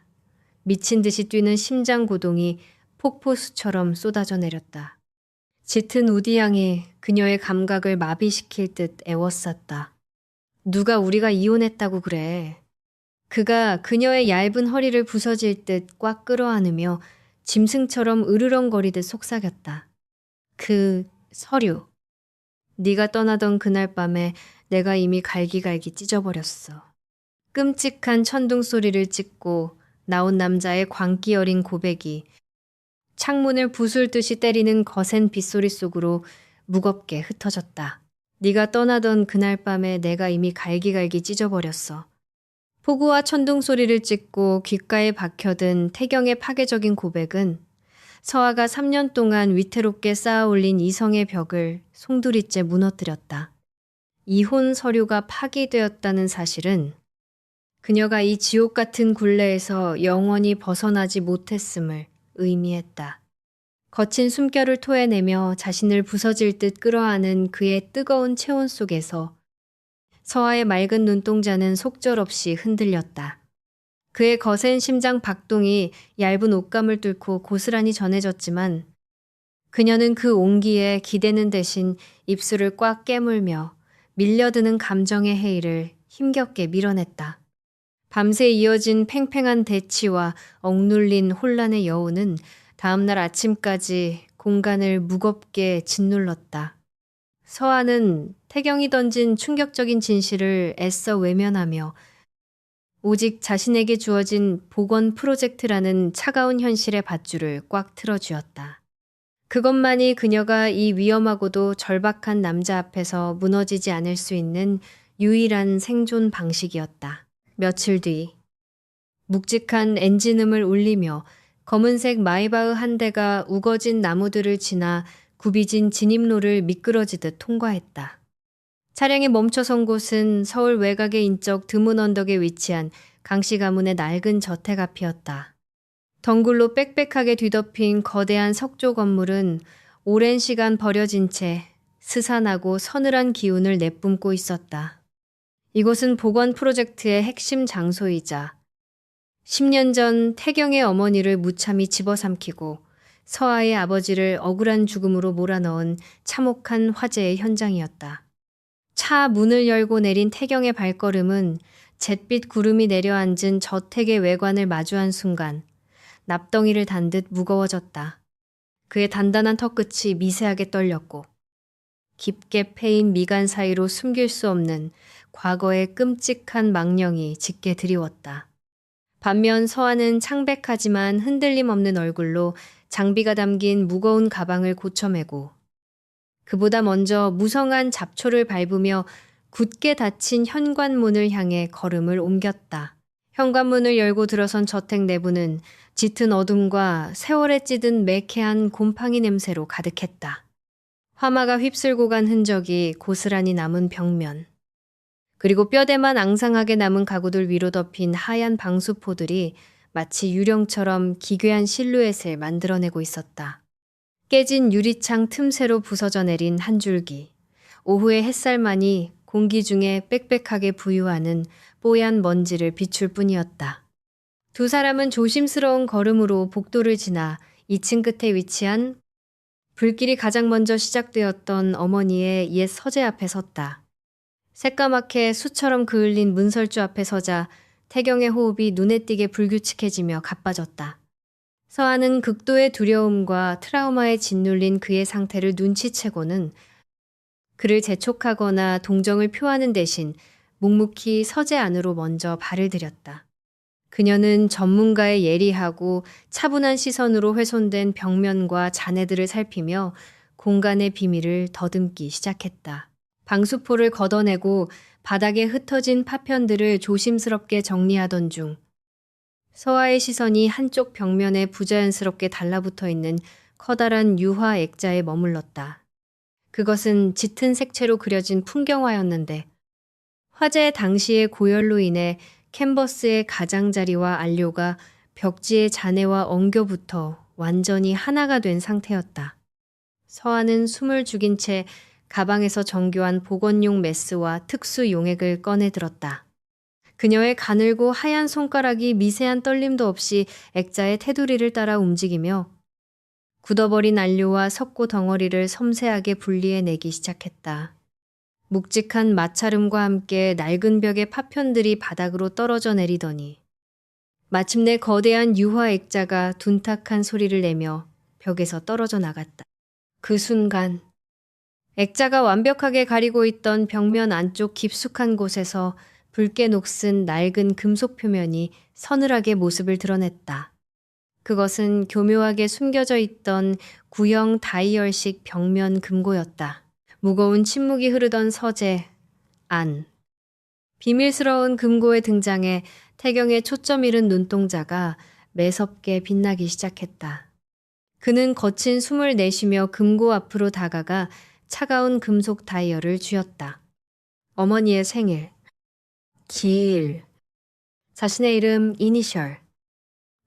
미친 듯이 뛰는 심장 고동이 폭포수처럼 쏟아져 내렸다. 짙은 우디향이 그녀의 감각을 마비시킬 듯 애워쌌다. 누가 우리가 이혼했다고 그래. 그가 그녀의 얇은 허리를 부서질 듯 꽉 끌어안으며 짐승처럼 으르렁거리듯 속삭였다. 그 서류. 네가 떠나던 그날 밤에 내가 이미 갈기갈기 찢어버렸어. 끔찍한 천둥 소리를 찍고 나온 남자의 광기 어린 고백이 창문을 부술듯이 때리는 거센 빗소리 속으로 무겁게 흩어졌다. 네가 떠나던 그날 밤에 내가 이미 갈기갈기 찢어버렸어. 폭우와 천둥 소리를 찍고 귓가에 박혀든 태경의 파괴적인 고백은 서아가 3년 동안 위태롭게 쌓아 올린 이성의 벽을 송두리째 무너뜨렸다. 이혼 서류가 파기되었다는 사실은 그녀가 이 지옥 같은 굴레에서 영원히 벗어나지 못했음을 의미했다. 거친 숨결을 토해내며 자신을 부서질 듯 끌어안은 그의 뜨거운 체온 속에서 서아의 맑은 눈동자는 속절없이 흔들렸다. 그의 거센 심장 박동이 얇은 옷감을 뚫고 고스란히 전해졌지만 그녀는 그 온기에 기대는 대신 입술을 꽉 깨물며 밀려드는 감정의 해일을 힘겹게 밀어냈다. 밤새 이어진 팽팽한 대치와 억눌린 혼란의 여운은 다음날 아침까지 공간을 무겁게 짓눌렀다. 서아는 태경이 던진 충격적인 진실을 애써 외면하며 오직 자신에게 주어진 복원 프로젝트라는 차가운 현실의 밧줄을 꽉 틀어쥐었다. 그것만이 그녀가 이 위험하고도 절박한 남자 앞에서 무너지지 않을 수 있는 유일한 생존 방식이었다. 며칠 뒤 묵직한 엔진음을 울리며 검은색 마이바흐 한 대가 우거진 나무들을 지나 굽이진 진입로를 미끄러지듯 통과했다. 차량이 멈춰선 곳은 서울 외곽의 인적 드문 언덕에 위치한 강씨 가문의 낡은 저택 앞이었다. 덩굴로 빽빽하게 뒤덮인 거대한 석조 건물은 오랜 시간 버려진 채 스산하고 서늘한 기운을 내뿜고 있었다. 이곳은 복원 프로젝트의 핵심 장소이자 10년 전 태경의 어머니를 무참히 집어삼키고 서아의 아버지를 억울한 죽음으로 몰아넣은 참혹한 화재의 현장이었다. 차 문을 열고 내린 태경의 발걸음은 잿빛 구름이 내려앉은 저택의 외관을 마주한 순간 납덩이를 단 듯 무거워졌다. 그의 단단한 턱끝이 미세하게 떨렸고 깊게 패인 미간 사이로 숨길 수 없는 과거의 끔찍한 망령이 짙게 드리웠다. 반면 서아는 창백하지만 흔들림 없는 얼굴로 장비가 담긴 무거운 가방을 고쳐매고 그보다 먼저 무성한 잡초를 밟으며 굳게 닫힌 현관문을 향해 걸음을 옮겼다. 현관문을 열고 들어선 저택 내부는 짙은 어둠과 세월에 찌든 매캐한 곰팡이 냄새로 가득했다. 화마가 휩쓸고 간 흔적이 고스란히 남은 벽면, 그리고 뼈대만 앙상하게 남은 가구들 위로 덮인 하얀 방수포들이 마치 유령처럼 기괴한 실루엣을 만들어내고 있었다. 깨진 유리창 틈새로 부서져 내린 한 줄기, 오후의 햇살만이 공기 중에 빽빽하게 부유하는 뽀얀 먼지를 비출 뿐이었다. 두 사람은 조심스러운 걸음으로 복도를 지나 2층 끝에 위치한 불길이 가장 먼저 시작되었던 어머니의 옛 서재 앞에 섰다. 새까맣게 수처럼 그을린 문설주 앞에 서자 태경의 호흡이 눈에 띄게 불규칙해지며 가빠졌다. 서아는 극도의 두려움과 트라우마에 짓눌린 그의 상태를 눈치채고는 그를 재촉하거나 동정을 표하는 대신 묵묵히 서재 안으로 먼저 발을 들였다. 그녀는 전문가의 예리하고 차분한 시선으로 훼손된 벽면과 잔해들을 살피며 공간의 비밀을 더듬기 시작했다. 방수포를 걷어내고 바닥에 흩어진 파편들을 조심스럽게 정리하던 중 서아의 시선이 한쪽 벽면에 부자연스럽게 달라붙어 있는 커다란 유화 액자에 머물렀다. 그것은 짙은 색채로 그려진 풍경화였는데 화재 당시의 고열로 인해 캔버스의 가장자리와 안료가 벽지의 잔해와 엉겨붙어 완전히 하나가 된 상태였다. 서아는 숨을 죽인 채 가방에서 정교한 복원용 메스와 특수 용액을 꺼내 들었다. 그녀의 가늘고 하얀 손가락이 미세한 떨림도 없이 액자의 테두리를 따라 움직이며 굳어버린 안료와 석고 덩어리를 섬세하게 분리해내기 시작했다. 묵직한 마찰음과 함께 낡은 벽의 파편들이 바닥으로 떨어져 내리더니 마침내 거대한 유화 액자가 둔탁한 소리를 내며 벽에서 떨어져 나갔다. 그 순간 액자가 완벽하게 가리고 있던 벽면 안쪽 깊숙한 곳에서 붉게 녹슨 낡은 금속 표면이 서늘하게 모습을 드러냈다. 그것은 교묘하게 숨겨져 있던 구형 다이얼식 벽면 금고였다. 무거운 침묵이 흐르던 서재 안. 비밀스러운 금고의 등장에 태경의 초점 잃은 눈동자가 매섭게 빛나기 시작했다. 그는 거친 숨을 내쉬며 금고 앞으로 다가가 차가운 금속 다이얼을 쥐었다. 어머니의 생일, 기일, 자신의 이름 이니셜,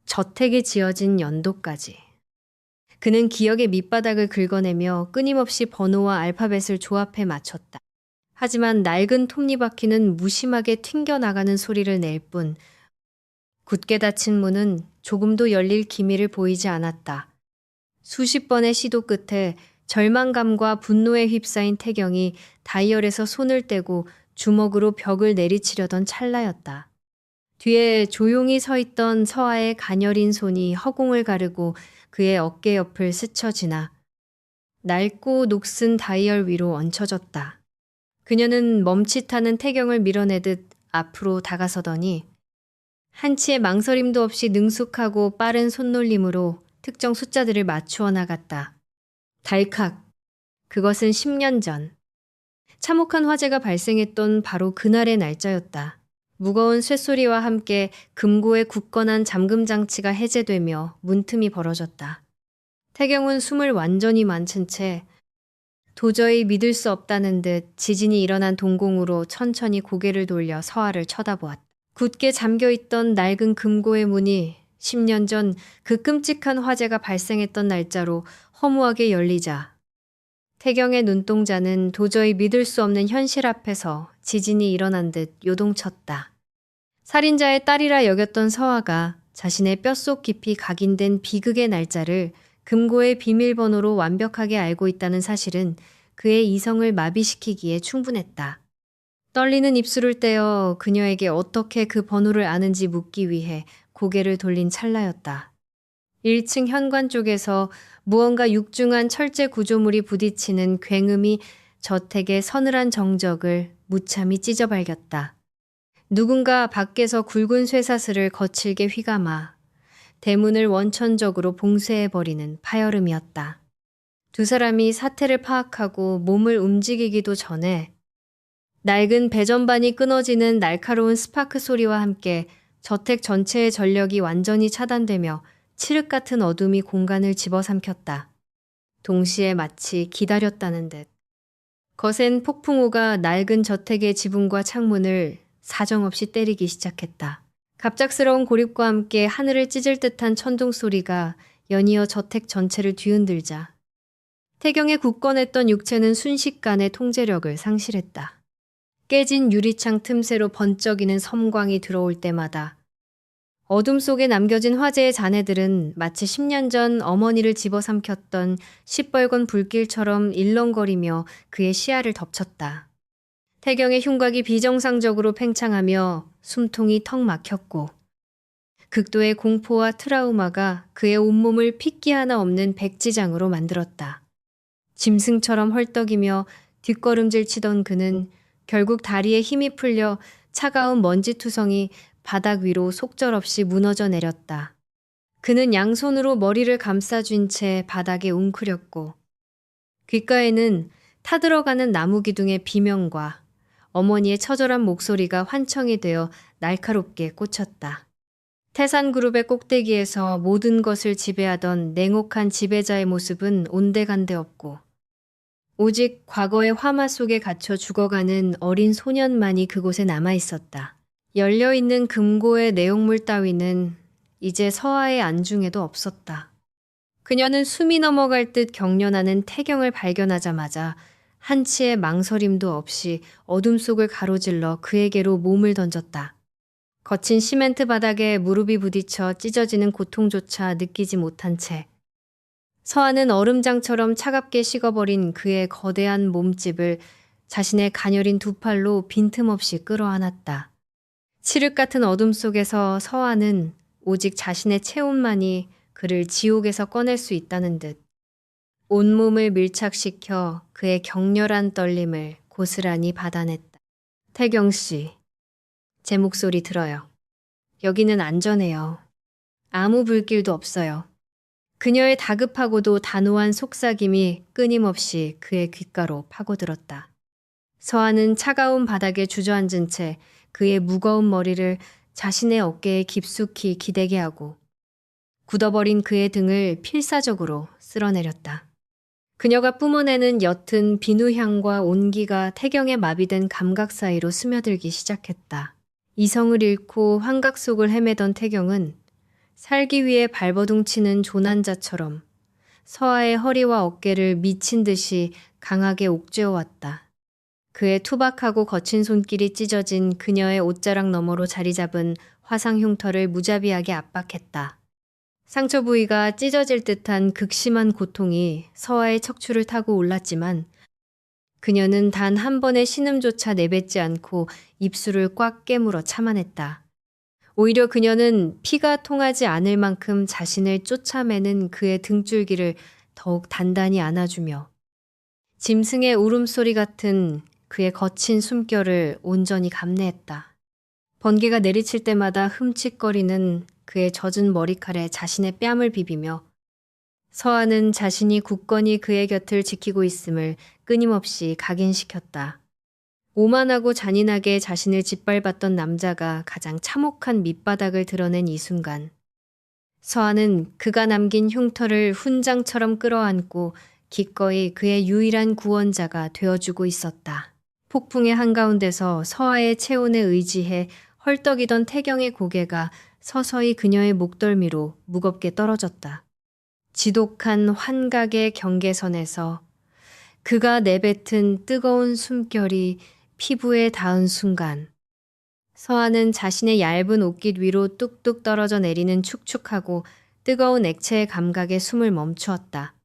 저택이 지어진 연도까지. 그는 기억의 밑바닥을 긁어내며 끊임없이 번호와 알파벳을 조합해 맞췄다. 하지만 낡은 톱니바퀴는 무심하게 튕겨나가는 소리를 낼 뿐 굳게 닫힌 문은 조금도 열릴 기미를 보이지 않았다. 수십 번의 시도 끝에 절망감과 분노에 휩싸인 태경이 다이얼에서 손을 떼고 주먹으로 벽을 내리치려던 찰나였다. 뒤에 조용히 서 있던 서아의 가녀린 손이 허공을 가르고 그의 어깨 옆을 스쳐 지나 낡고 녹슨 다이얼 위로 얹혀졌다. 그녀는 멈칫하는 태경을 밀어내듯 앞으로 다가서더니 한치의 망설임도 없이 능숙하고 빠른 손놀림으로 특정 숫자들을 맞추어 나갔다. 달칵. 그것은 10년 전. 참혹한 화재가 발생했던 바로 그날의 날짜였다. 무거운 쇳소리와 함께 금고의 굳건한 잠금 장치가 해제되며 문틈이 벌어졌다. 태경은 숨을 완전히 만춘 채 도저히 믿을 수 없다는 듯 지진이 일어난 동공으로 천천히 고개를 돌려 서아를 쳐다보았다. 굳게 잠겨있던 낡은 금고의 문이 10년 전 그 끔찍한 화재가 발생했던 날짜로 허무하게 열리자 태경의 눈동자는 도저히 믿을 수 없는 현실 앞에서 지진이 일어난 듯 요동쳤다. 살인자의 딸이라 여겼던 서아가 자신의 뼛속 깊이 각인된 비극의 날짜를 금고의 비밀번호로 완벽하게 알고 있다는 사실은 그의 이성을 마비시키기에 충분했다. 떨리는 입술을 떼어 그녀에게 어떻게 그 번호를 아는지 묻기 위해 고개를 돌린 찰나였다. 1층 현관 쪽에서 무언가 육중한 철제 구조물이 부딪히는 굉음이 저택의 서늘한 정적을 무참히 찢어발겼다. 누군가 밖에서 굵은 쇠사슬을 거칠게 휘감아 대문을 원천적으로 봉쇄해버리는 파열음이었다. 두 사람이 사태를 파악하고 몸을 움직이기도 전에 낡은 배전반이 끊어지는 날카로운 스파크 소리와 함께 저택 전체의 전력이 완전히 차단되며 칠흑 같은 어둠이 공간을 집어삼켰다. 동시에 마치 기다렸다는 듯. 거센 폭풍우가 낡은 저택의 지붕과 창문을 사정없이 때리기 시작했다. 갑작스러운 고립과 함께 하늘을 찢을 듯한 천둥 소리가 연이어 저택 전체를 뒤흔들자 태경의 굳건했던 육체는 순식간에 통제력을 상실했다. 깨진 유리창 틈새로 번쩍이는 섬광이 들어올 때마다 어둠 속에 남겨진 화재의 잔해들은 마치 10년 전 어머니를 집어삼켰던 시뻘건 불길처럼 일렁거리며 그의 시야를 덮쳤다. 태경의 흉곽이 비정상적으로 팽창하며 숨통이 턱 막혔고 극도의 공포와 트라우마가 그의 온몸을 핏기 하나 없는 백지장으로 만들었다. 짐승처럼 헐떡이며 뒷걸음질 치던 그는 결국 다리에 힘이 풀려 차가운 먼지투성이 바닥 위로 속절없이 무너져 내렸다. 그는 양손으로 머리를 감싸쥔 채 바닥에 웅크렸고 귓가에는 타들어가는 나무 기둥의 비명과 어머니의 처절한 목소리가 환청이 되어 날카롭게 꽂혔다. 태산그룹의 꼭대기에서 모든 것을 지배하던 냉혹한 지배자의 모습은 온데간데 없고 오직 과거의 화마 속에 갇혀 죽어가는 어린 소년만이 그곳에 남아 있었다. 열려있는 금고의 내용물 따위는 이제 서아의 안중에도 없었다. 그녀는 숨이 넘어갈 듯 경련하는 태경을 발견하자마자 한치의 망설임도 없이 어둠 속을 가로질러 그에게로 몸을 던졌다. 거친 시멘트 바닥에 무릎이 부딪혀 찢어지는 고통조차 느끼지 못한 채 서아는 얼음장처럼 차갑게 식어버린 그의 거대한 몸집을 자신의 가녀린 두 팔로 빈틈없이 끌어안았다. 칠흑 같은 어둠 속에서 서아는 오직 자신의 체온만이 그를 지옥에서 꺼낼 수 있다는 듯 온몸을 밀착시켜 그의 격렬한 떨림을 고스란히 받아냈다. 태경 씨, 제 목소리 들어요. 여기는 안전해요. 아무 불길도 없어요. 그녀의 다급하고도 단호한 속삭임이 끊임없이 그의 귓가로 파고들었다. 서아는 차가운 바닥에 주저앉은 채 그의 무거운 머리를 자신의 어깨에 깊숙이 기대게 하고 굳어버린 그의 등을 필사적으로 쓸어내렸다. 그녀가 뿜어내는 옅은 비누향과 온기가 태경의 마비된 감각 사이로 스며들기 시작했다. 이성을 잃고 환각 속을 헤매던 태경은 살기 위해 발버둥 치는 조난자처럼 서아의 허리와 어깨를 미친 듯이 강하게 옥죄어왔다. 그의 투박하고 거친 손길이 찢어진 그녀의 옷자락 너머로 자리 잡은 화상 흉터를 무자비하게 압박했다. 상처 부위가 찢어질 듯한 극심한 고통이 서아의 척추를 타고 올랐지만 그녀는 단 한 번의 신음조차 내뱉지 않고 입술을 꽉 깨물어 참아냈다. 오히려 그녀는 피가 통하지 않을 만큼 자신을 쫓아매는 그의 등줄기를 더욱 단단히 안아주며 짐승의 울음소리 같은 그의 거친 숨결을 온전히 감내했다. 번개가 내리칠 때마다 흠칫거리는 그의 젖은 머리칼에 자신의 뺨을 비비며 서아는 자신이 굳건히 그의 곁을 지키고 있음을 끊임없이 각인시켰다. 오만하고 잔인하게 자신을 짓밟았던 남자가 가장 참혹한 밑바닥을 드러낸 이 순간 서아는 그가 남긴 흉터를 훈장처럼 끌어안고 기꺼이 그의 유일한 구원자가 되어주고 있었다. 폭풍의 한가운데서 서아의 체온에 의지해 헐떡이던 태경의 고개가 서서히 그녀의 목덜미로 무겁게 떨어졌다. 지독한 환각의 경계선에서 그가 내뱉은 뜨거운 숨결이 피부에 닿은 순간 서아는 자신의 얇은 옷깃 위로 뚝뚝 떨어져 내리는 축축하고 뜨거운 액체의 감각에 숨을 멈추었다.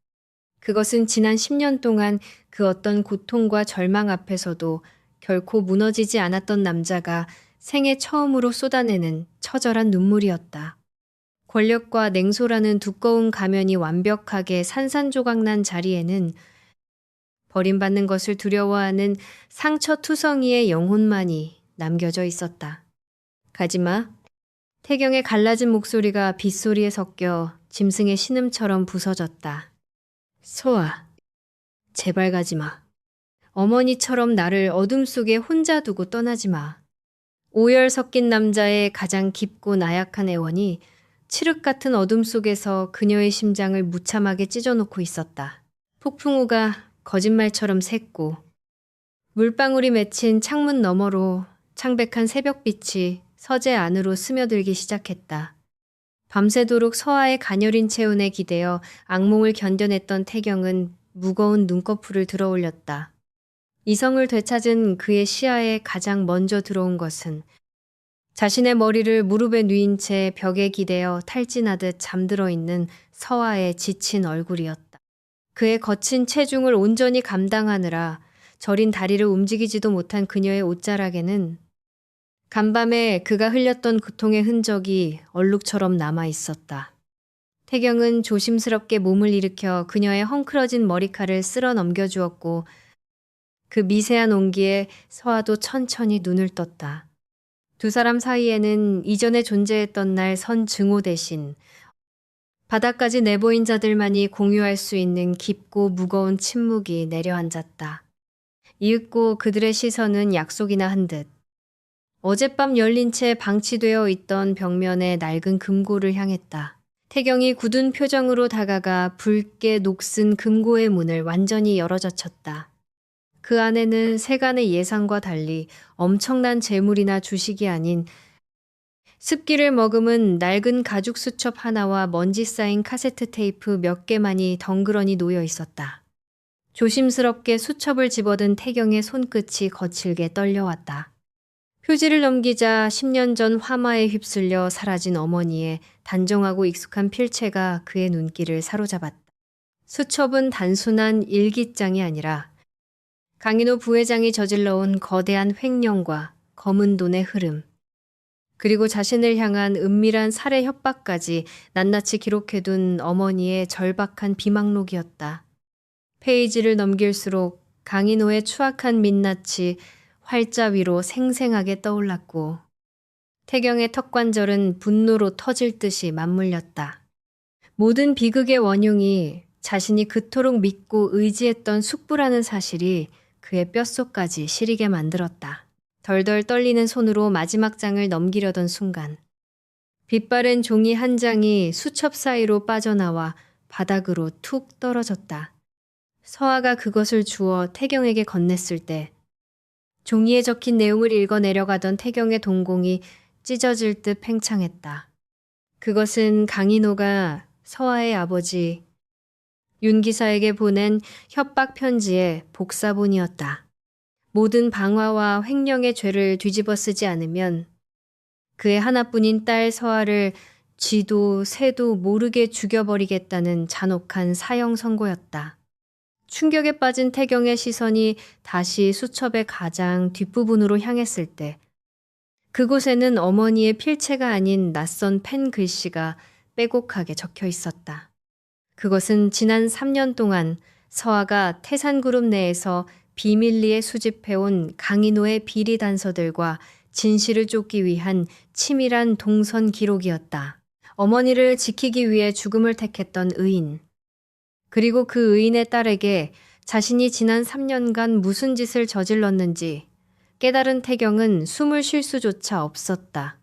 그것은 지난 10년 동안 그 어떤 고통과 절망 앞에서도 결코 무너지지 않았던 남자가 생애 처음으로 쏟아내는 처절한 눈물이었다. 권력과 냉소라는 두꺼운 가면이 완벽하게 산산조각난 자리에는 버림받는 것을 두려워하는 상처투성이의 영혼만이 남겨져 있었다. 가지마. 태경의 갈라진 목소리가 빗소리에 섞여 짐승의 신음처럼 부서졌다. 소아, 제발 가지마. 어머니처럼 나를 어둠 속에 혼자 두고 떠나지 마. 오열 섞인 남자의 가장 깊고 나약한 애원이 칠흑 같은 어둠 속에서 그녀의 심장을 무참하게 찢어놓고 있었다. 폭풍우가 거짓말처럼 샜고 물방울이 맺힌 창문 너머로 창백한 새벽빛이 서재 안으로 스며들기 시작했다. 밤새도록 서아의 가녀린 체온에 기대어 악몽을 견뎌냈던 태경은 무거운 눈꺼풀을 들어올렸다. 이성을 되찾은 그의 시야에 가장 먼저 들어온 것은 자신의 머리를 무릎에 누인 채 벽에 기대어 탈진하듯 잠들어 있는 서아의 지친 얼굴이었다. 그의 거친 체중을 온전히 감당하느라 저린 다리를 움직이지도 못한 그녀의 옷자락에는 간밤에 그가 흘렸던 고통의 흔적이 얼룩처럼 남아 있었다. 태경은 조심스럽게 몸을 일으켜 그녀의 헝클어진 머리칼을 쓸어 넘겨주었고 그 미세한 온기에 서아도 천천히 눈을 떴다. 두 사람 사이에는 이전에 존재했던 날 선 증오 대신 바닥까지 내보인 자들만이 공유할 수 있는 깊고 무거운 침묵이 내려앉았다. 이윽고 그들의 시선은 약속이나 한 듯 어젯밤 열린 채 방치되어 있던 벽면의 낡은 금고를 향했다. 태경이 굳은 표정으로 다가가 붉게 녹슨 금고의 문을 완전히 열어젖혔다. 그 안에는 세간의 예상과 달리 엄청난 재물이나 주식이 아닌 습기를 머금은 낡은 가죽 수첩 하나와 먼지 쌓인 카세트 테이프 몇 개만이 덩그러니 놓여 있었다. 조심스럽게 수첩을 집어든 태경의 손끝이 거칠게 떨려왔다. 표지를 넘기자 10년 전 화마에 휩쓸려 사라진 어머니의 단정하고 익숙한 필체가 그의 눈길을 사로잡았다. 수첩은 단순한 일기장이 아니라 강인호 부회장이 저질러온 거대한 횡령과 검은 돈의 흐름, 그리고 자신을 향한 은밀한 살해 협박까지 낱낱이 기록해둔 어머니의 절박한 비망록이었다. 페이지를 넘길수록 강인호의 추악한 민낯이 활자 위로 생생하게 떠올랐고 태경의 턱관절은 분노로 터질 듯이 맞물렸다. 모든 비극의 원흉이 자신이 그토록 믿고 의지했던 숙부라는 사실이 그의 뼛속까지 시리게 만들었다. 덜덜 떨리는 손으로 마지막 장을 넘기려던 순간 빛바랜 종이 한 장이 수첩 사이로 빠져나와 바닥으로 툭 떨어졌다. 서아가 그것을 주워 태경에게 건넸을 때 종이에 적힌 내용을 읽어 내려가던 태경의 동공이 찢어질 듯 팽창했다. 그것은 강인호가 서아의 아버지 윤 기사에게 보낸 협박 편지의 복사본이었다. 모든 방화와 횡령의 죄를 뒤집어 쓰지 않으면 그의 하나뿐인 딸 서아를 쥐도 새도 모르게 죽여버리겠다는 잔혹한 사형 선고였다. 충격에 빠진 태경의 시선이 다시 수첩의 가장 뒷부분으로 향했을 때 그곳에는 어머니의 필체가 아닌 낯선 펜 글씨가 빼곡하게 적혀 있었다. 그것은 지난 3년 동안 서아가 태산그룹 내에서 비밀리에 수집해온 강인호의 비리 단서들과 진실을 쫓기 위한 치밀한 동선 기록이었다. 어머니를 지키기 위해 죽음을 택했던 의인, 그리고 그 의인의 딸에게 자신이 지난 3년간 무슨 짓을 저질렀는지 깨달은 태경은 숨을 쉴 수조차 없었다.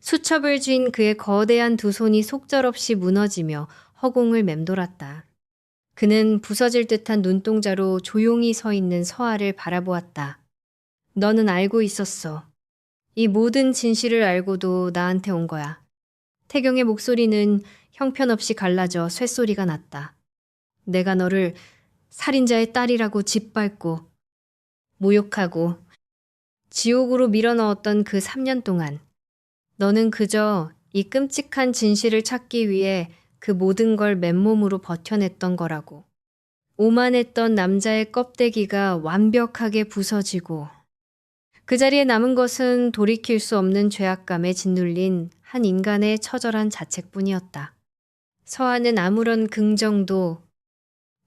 수첩을 쥔 그의 거대한 두 손이 속절없이 무너지며 허공을 맴돌았다. 그는 부서질 듯한 눈동자로 조용히 서 있는 서아를 바라보았다. 너는 알고 있었어. 이 모든 진실을 알고도 나한테 온 거야. 태경의 목소리는 형편없이 갈라져 쇳소리가 났다. 내가 너를 살인자의 딸이라고 짓밟고 모욕하고 지옥으로 밀어넣었던 그 3년 동안 너는 그저 이 끔찍한 진실을 찾기 위해 그 모든 걸 맨몸으로 버텨냈던 거라고. 오만했던 남자의 껍데기가 완벽하게 부서지고 그 자리에 남은 것은 돌이킬 수 없는 죄악감에 짓눌린 한 인간의 처절한 자책뿐이었다. 서아는 아무런 긍정도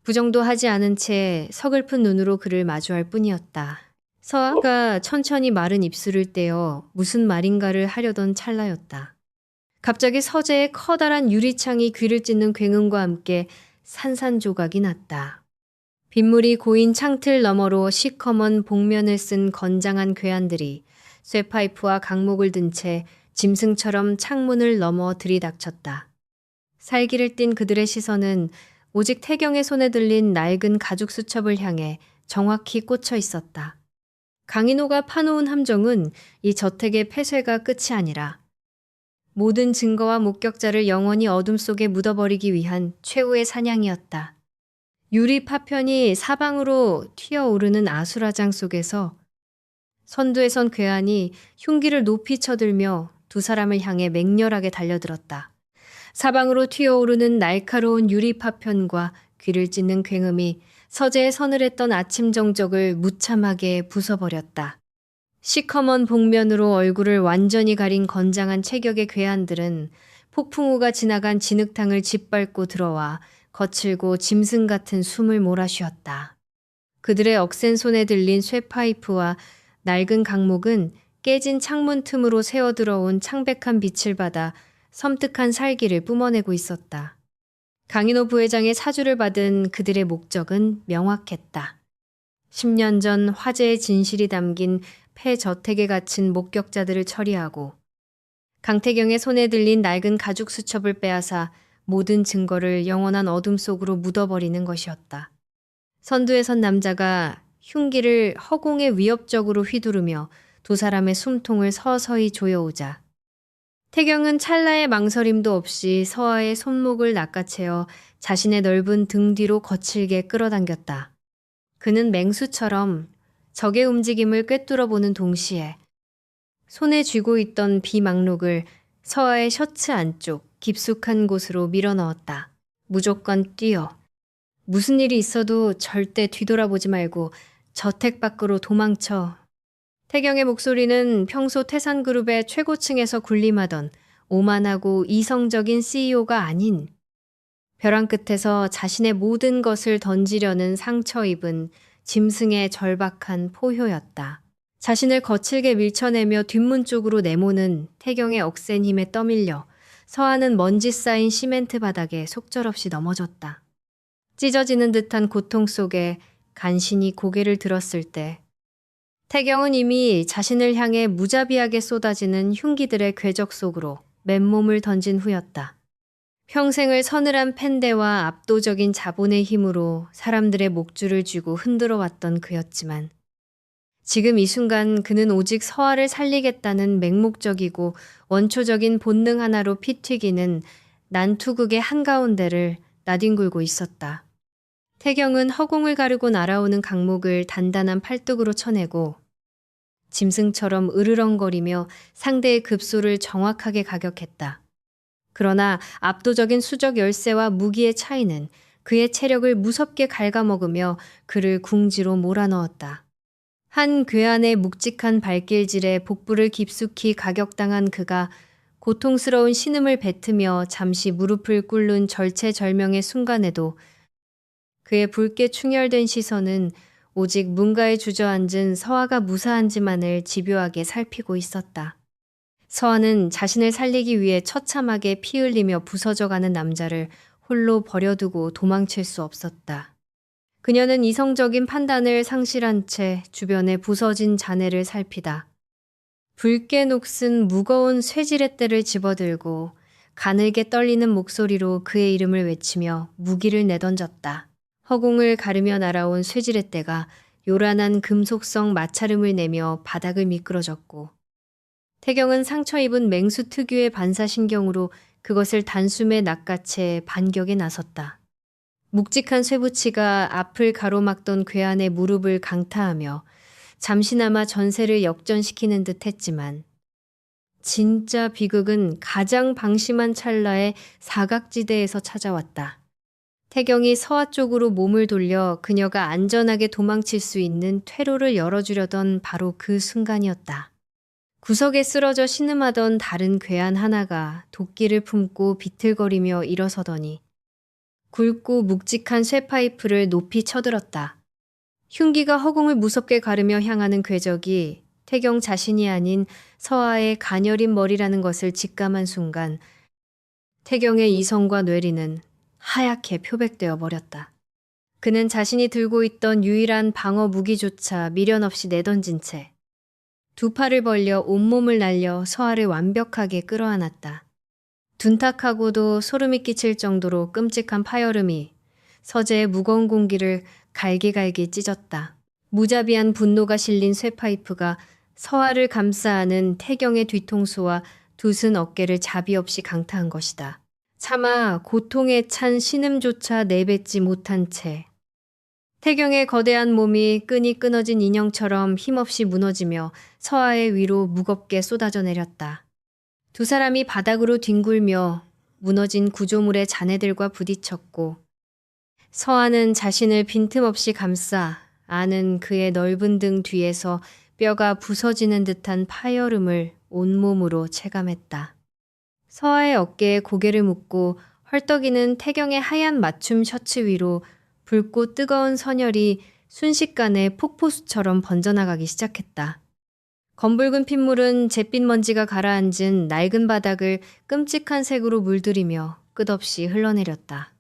부정도 하지 않은 채 서글픈 눈으로 그를 마주할 뿐이었다. 서아가 천천히 마른 입술을 떼어 무슨 말인가를 하려던 찰나였다. 갑자기 서재의 커다란 유리창이 귀를 찢는 굉음과 함께 산산조각이 났다. 빗물이 고인 창틀 너머로 시커먼 복면을 쓴 건장한 괴한들이 쇠파이프와 강목을 든 채 짐승처럼 창문을 넘어 들이닥쳤다. 살기를 띤 그들의 시선은 오직 태경의 손에 들린 낡은 가죽 수첩을 향해 정확히 꽂혀 있었다. 강인호가 파놓은 함정은 이 저택의 폐쇄가 끝이 아니라 모든 증거와 목격자를 영원히 어둠 속에 묻어버리기 위한 최후의 사냥이었다. 유리 파편이 사방으로 튀어오르는 아수라장 속에서 선두에 선 괴한이 흉기를 높이 쳐들며 두 사람을 향해 맹렬하게 달려들었다. 사방으로 튀어오르는 날카로운 유리 파편과 귀를 찢는 굉음이 서재에 서늘했던 아침 정적을 무참하게 부숴버렸다. 시커먼 복면으로 얼굴을 완전히 가린 건장한 체격의 괴한들은 폭풍우가 지나간 진흙탕을 짓밟고 들어와 거칠고 짐승 같은 숨을 몰아쉬었다. 그들의 억센 손에 들린 쇠파이프와 낡은 강목은 깨진 창문 틈으로 새어들어온 창백한 빛을 받아 섬뜩한 살기를 뿜어내고 있었다. 강인호 부회장의 사주를 받은 그들의 목적은 명확했다. 10년 전 화재의 진실이 담긴 폐저택에 갇힌 목격자들을 처리하고 강태경의 손에 들린 낡은 가죽 수첩을 빼앗아 모든 증거를 영원한 어둠 속으로 묻어버리는 것이었다. 선두에 선 남자가 흉기를 허공에 위협적으로 휘두르며 두 사람의 숨통을 서서히 조여오자 태경은 찰나의 망설임도 없이 서아의 손목을 낚아채어 자신의 넓은 등 뒤로 거칠게 끌어당겼다. 그는 맹수처럼 적의 움직임을 꿰뚫어 보는 동시에 손에 쥐고 있던 비망록을 서아의 셔츠 안쪽 깊숙한 곳으로 밀어넣었다. 무조건 뛰어. 무슨 일이 있어도 절대 뒤돌아보지 말고 저택 밖으로 도망쳐. 태경의 목소리는 평소 태산그룹의 최고층에서 군림하던 오만하고 이성적인 CEO가 아닌 벼랑 끝에서 자신의 모든 것을 던지려는 상처 입은 짐승의 절박한 포효였다. 자신을 거칠게 밀쳐내며 뒷문 쪽으로 내모는 태경의 억센 힘에 떠밀려 서아는 먼지 쌓인 시멘트 바닥에 속절없이 넘어졌다. 찢어지는 듯한 고통 속에 간신히 고개를 들었을 때 태경은 이미 자신을 향해 무자비하게 쏟아지는 흉기들의 궤적 속으로 맨몸을 던진 후였다. 평생을 서늘한 펜대와 압도적인 자본의 힘으로 사람들의 목줄을 쥐고 흔들어 왔던 그였지만 지금 이 순간 그는 오직 서아를 살리겠다는 맹목적이고 원초적인 본능 하나로 피 튀기는 난투극의 한가운데를 나뒹굴고 있었다. 태경은 허공을 가르고 날아오는 강목을 단단한 팔뚝으로 쳐내고 짐승처럼 으르렁거리며 상대의 급소를 정확하게 가격했다. 그러나 압도적인 수적 열세와 무기의 차이는 그의 체력을 무섭게 갉아먹으며 그를 궁지로 몰아넣었다. 한 괴한의 묵직한 발길질에 복부를 깊숙이 가격당한 그가 고통스러운 신음을 뱉으며 잠시 무릎을 꿇는 절체절명의 순간에도 그의 붉게 충혈된 시선은 오직 문가에 주저앉은 서아가 무사한지만을 집요하게 살피고 있었다. 서아는 자신을 살리기 위해 처참하게 피 흘리며 부서져가는 남자를 홀로 버려두고 도망칠 수 없었다. 그녀는 이성적인 판단을 상실한 채 주변의 부서진 잔해를 살피다. 붉게 녹슨 무거운 쇠지렛대를 집어들고 가늘게 떨리는 목소리로 그의 이름을 외치며 무기를 내던졌다. 허공을 가르며 날아온 쇠지렛대가 요란한 금속성 마찰음을 내며 바닥을 미끄러졌고 태경은 상처 입은 맹수 특유의 반사신경으로 그것을 단숨에 낚아채 반격에 나섰다. 묵직한 쇠붙이가 앞을 가로막던 괴한의 무릎을 강타하며 잠시나마 전세를 역전시키는 듯 했지만 진짜 비극은 가장 방심한 찰나에 사각지대에서 찾아왔다. 태경이 서아 쪽으로 몸을 돌려 그녀가 안전하게 도망칠 수 있는 퇴로를 열어주려던 바로 그 순간이었다. 구석에 쓰러져 신음하던 다른 괴한 하나가 도끼를 품고 비틀거리며 일어서더니 굵고 묵직한 쇠파이프를 높이 쳐들었다. 흉기가 허공을 무섭게 가르며 향하는 궤적이 태경 자신이 아닌 서아의 가녀린 머리라는 것을 직감한 순간 태경의 이성과 뇌리는 하얗게 표백되어 버렸다. 그는 자신이 들고 있던 유일한 방어 무기조차 미련 없이 내던진 채 두 팔을 벌려 온몸을 날려 서아를 완벽하게 끌어안았다. 둔탁하고도 소름이 끼칠 정도로 끔찍한 파열음이 서재의 무거운 공기를 갈기갈기 찢었다. 무자비한 분노가 실린 쇠파이프가 서아를 감싸 안은 태경의 뒤통수와 두슨 어깨를 자비 없이 강타한 것이다. 차마 고통에 찬 신음조차 내뱉지 못한 채 태경의 거대한 몸이 끈이 끊어진 인형처럼 힘없이 무너지며 서아의 위로 무겁게 쏟아져 내렸다. 두 사람이 바닥으로 뒹굴며 무너진 구조물의 잔해들과 부딪혔고 서아는 자신을 빈틈없이 감싸 안은 그의 넓은 등 뒤에서 뼈가 부서지는 듯한 파열음을 온몸으로 체감했다. 서아의 어깨에 고개를 묻고 헐떡이는 태경의 하얀 맞춤 셔츠 위로 붉고 뜨거운 선혈이 순식간에 폭포수처럼 번져나가기 시작했다. 검붉은 핏물은 잿빛 먼지가 가라앉은 낡은 바닥을 끔찍한 색으로 물들이며 끝없이 흘러내렸다.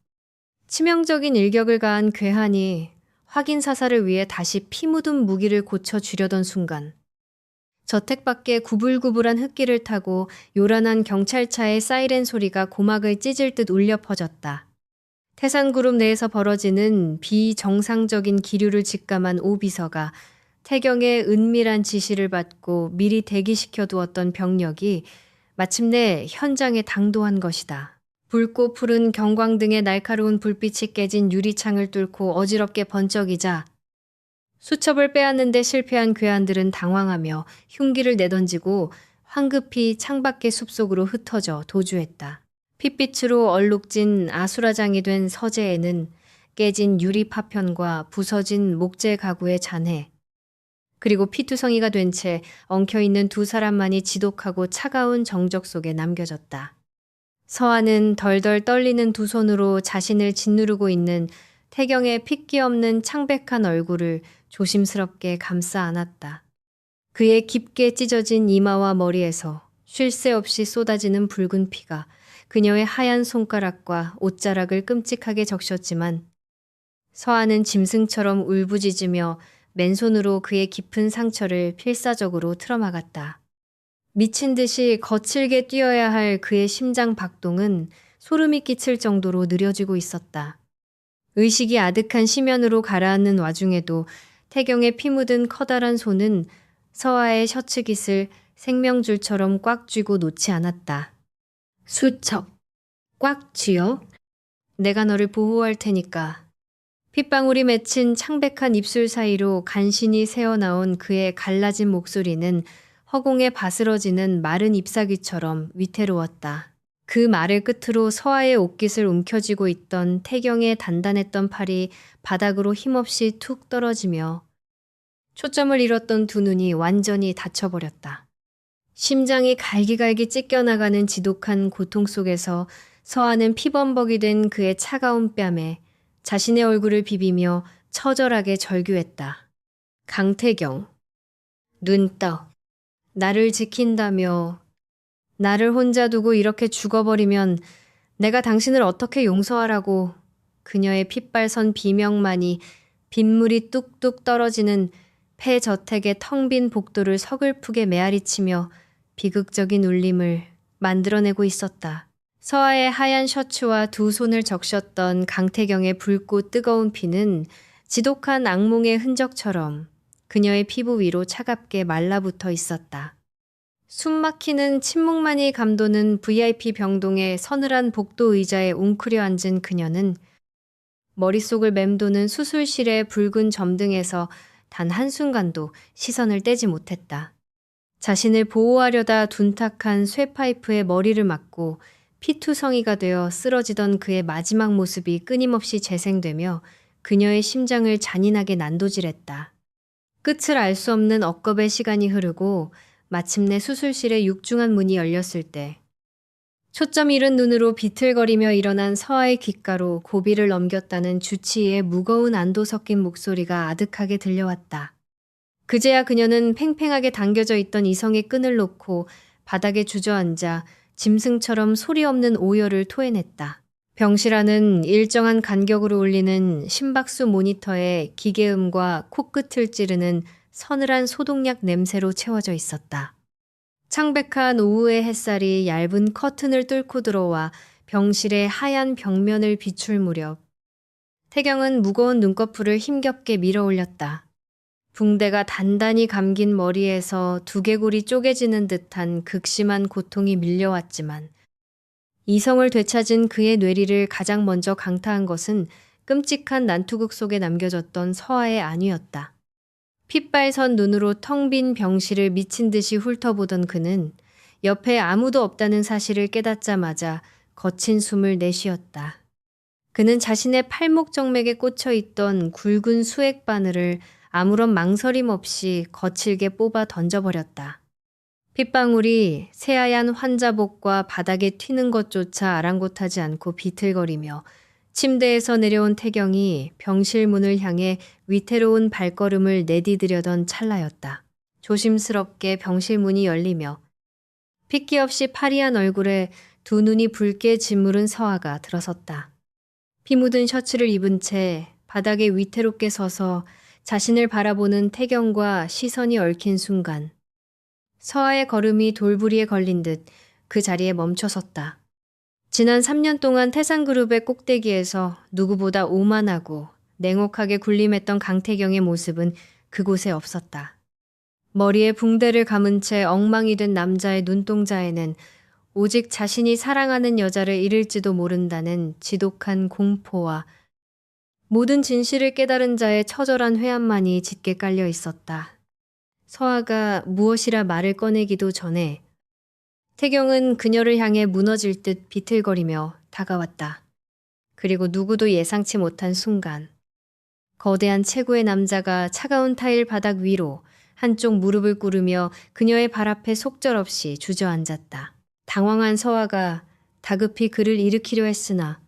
치명적인 일격을 가한 괴한이 확인 사살을 위해 다시 피 묻은 무기를 고쳐주려던 순간 저택 밖에 구불구불한 흙길을 타고 요란한 경찰차의 사이렌 소리가 고막을 찢을 듯 울려 퍼졌다. 태산그룹 내에서 벌어지는 비정상적인 기류를 직감한 오 비서가 태경의 은밀한 지시를 받고 미리 대기시켜 두었던 병력이 마침내 현장에 당도한 것이다. 붉고 푸른 경광등의 날카로운 불빛이 깨진 유리창을 뚫고 어지럽게 번쩍이자 수첩을 빼앗는데 실패한 괴한들은 당황하며 흉기를 내던지고 황급히 창밖의 숲속으로 흩어져 도주했다. 핏빛으로 얼룩진 아수라장이 된 서재에는 깨진 유리 파편과 부서진 목재 가구의 잔해, 그리고 피투성이가 된 채 엉켜있는 두 사람만이 지독하고 차가운 정적 속에 남겨졌다. 서아는 덜덜 떨리는 두 손으로 자신을 짓누르고 있는 태경의 핏기 없는 창백한 얼굴을 조심스럽게 감싸 안았다. 그의 깊게 찢어진 이마와 머리에서 쉴 새 없이 쏟아지는 붉은 피가 그녀의 하얀 손가락과 옷자락을 끔찍하게 적셨지만 서아는 짐승처럼 울부짖으며 맨손으로 그의 깊은 상처를 필사적으로 틀어막았다. 미친 듯이 거칠게 뛰어야 할 그의 심장 박동은 소름이 끼칠 정도로 느려지고 있었다. 의식이 아득한 심연으로 가라앉는 와중에도 태경의 피 묻은 커다란 손은 서아의 셔츠 깃을 생명줄처럼 꽉 쥐고 놓지 않았다. 수첩, 꽉 쥐어? 내가 너를 보호할 테니까. 핏방울이 맺힌 창백한 입술 사이로 간신히 새어나온 그의 갈라진 목소리는 허공에 바스러지는 마른 잎사귀처럼 위태로웠다. 그 말의 끝으로 서아의 옷깃을 움켜쥐고 있던 태경의 단단했던 팔이 바닥으로 힘없이 툭 떨어지며 초점을 잃었던 두 눈이 완전히 닫혀버렸다. 심장이 갈기갈기 찢겨나가는 지독한 고통 속에서 서아는 피범벅이 된 그의 차가운 뺨에 자신의 얼굴을 비비며 처절하게 절규했다. 강태경, 눈 떠. 나를 지킨다며 나를 혼자 두고 이렇게 죽어버리면 내가 당신을 어떻게 용서하라고. 그녀의 핏발선 비명만이 빗물이 뚝뚝 떨어지는 폐저택의 텅 빈 복도를 서글프게 메아리치며 비극적인 울림을 만들어내고 있었다. 서아의 하얀 셔츠와 두 손을 적셨던 강태경의 붉고 뜨거운 피는 지독한 악몽의 흔적처럼 그녀의 피부 위로 차갑게 말라붙어 있었다. 숨막히는 침묵만이 감도는 VIP 병동의 서늘한 복도 의자에 웅크려 앉은 그녀는 머릿속을 맴도는 수술실의 붉은 점등에서 단 한순간도 시선을 떼지 못했다. 자신을 보호하려다 둔탁한 쇠파이프에 머리를 맞고 피투성이가 되어 쓰러지던 그의 마지막 모습이 끊임없이 재생되며 그녀의 심장을 잔인하게 난도질했다. 끝을 알 수 없는 억겁의 시간이 흐르고 마침내 수술실의 육중한 문이 열렸을 때 초점 잃은 눈으로 비틀거리며 일어난 서아의 귓가로 고비를 넘겼다는 주치의의 무거운 안도 섞인 목소리가 아득하게 들려왔다. 그제야 그녀는 팽팽하게 당겨져 있던 이성의 끈을 놓고 바닥에 주저앉아 짐승처럼 소리 없는 오열을 토해냈다. 병실 안은 일정한 간격으로 울리는 심박수 모니터에 기계음과 코끝을 찌르는 서늘한 소독약 냄새로 채워져 있었다. 창백한 오후의 햇살이 얇은 커튼을 뚫고 들어와 병실의 하얀 벽면을 비출 무렵 태경은 무거운 눈꺼풀을 힘겹게 밀어 올렸다. 붕대가 단단히 감긴 머리에서 두개골이 쪼개지는 듯한 극심한 고통이 밀려왔지만 이성을 되찾은 그의 뇌리를 가장 먼저 강타한 것은 끔찍한 난투극 속에 남겨졌던 서아의 안위였다. 핏발선 눈으로 텅 빈 병실을 미친 듯이 훑어보던 그는 옆에 아무도 없다는 사실을 깨닫자마자 거친 숨을 내쉬었다. 그는 자신의 팔목 정맥에 꽂혀 있던 굵은 수액 바늘을 아무런 망설임 없이 거칠게 뽑아 던져버렸다. 핏방울이 새하얀 환자복과 바닥에 튀는 것조차 아랑곳하지 않고 비틀거리며 침대에서 내려온 태경이 병실 문을 향해 위태로운 발걸음을 내디디려던 찰나였다. 조심스럽게 병실 문이 열리며 핏기 없이 파리한 얼굴에 두 눈이 붉게 짓무른 서아가 들어섰다. 피 묻은 셔츠를 입은 채 바닥에 위태롭게 서서 자신을 바라보는 태경과 시선이 얽힌 순간 서아의 걸음이 돌부리에 걸린 듯 그 자리에 멈춰섰다. 지난 3년 동안 태산그룹의 꼭대기에서 누구보다 오만하고 냉혹하게 군림했던 강태경의 모습은 그곳에 없었다. 머리에 붕대를 감은 채 엉망이 된 남자의 눈동자에는 오직 자신이 사랑하는 여자를 잃을지도 모른다는 지독한 공포와 모든 진실을 깨달은 자의 처절한 회한만이 짙게 깔려 있었다. 서아가 무엇이라 말을 꺼내기도 전에 태경은 그녀를 향해 무너질 듯 비틀거리며 다가왔다. 그리고 누구도 예상치 못한 순간 거대한 체구의 남자가 차가운 타일 바닥 위로 한쪽 무릎을 꿇으며 그녀의 발 앞에 속절없이 주저앉았다. 당황한 서아가 다급히 그를 일으키려 했으나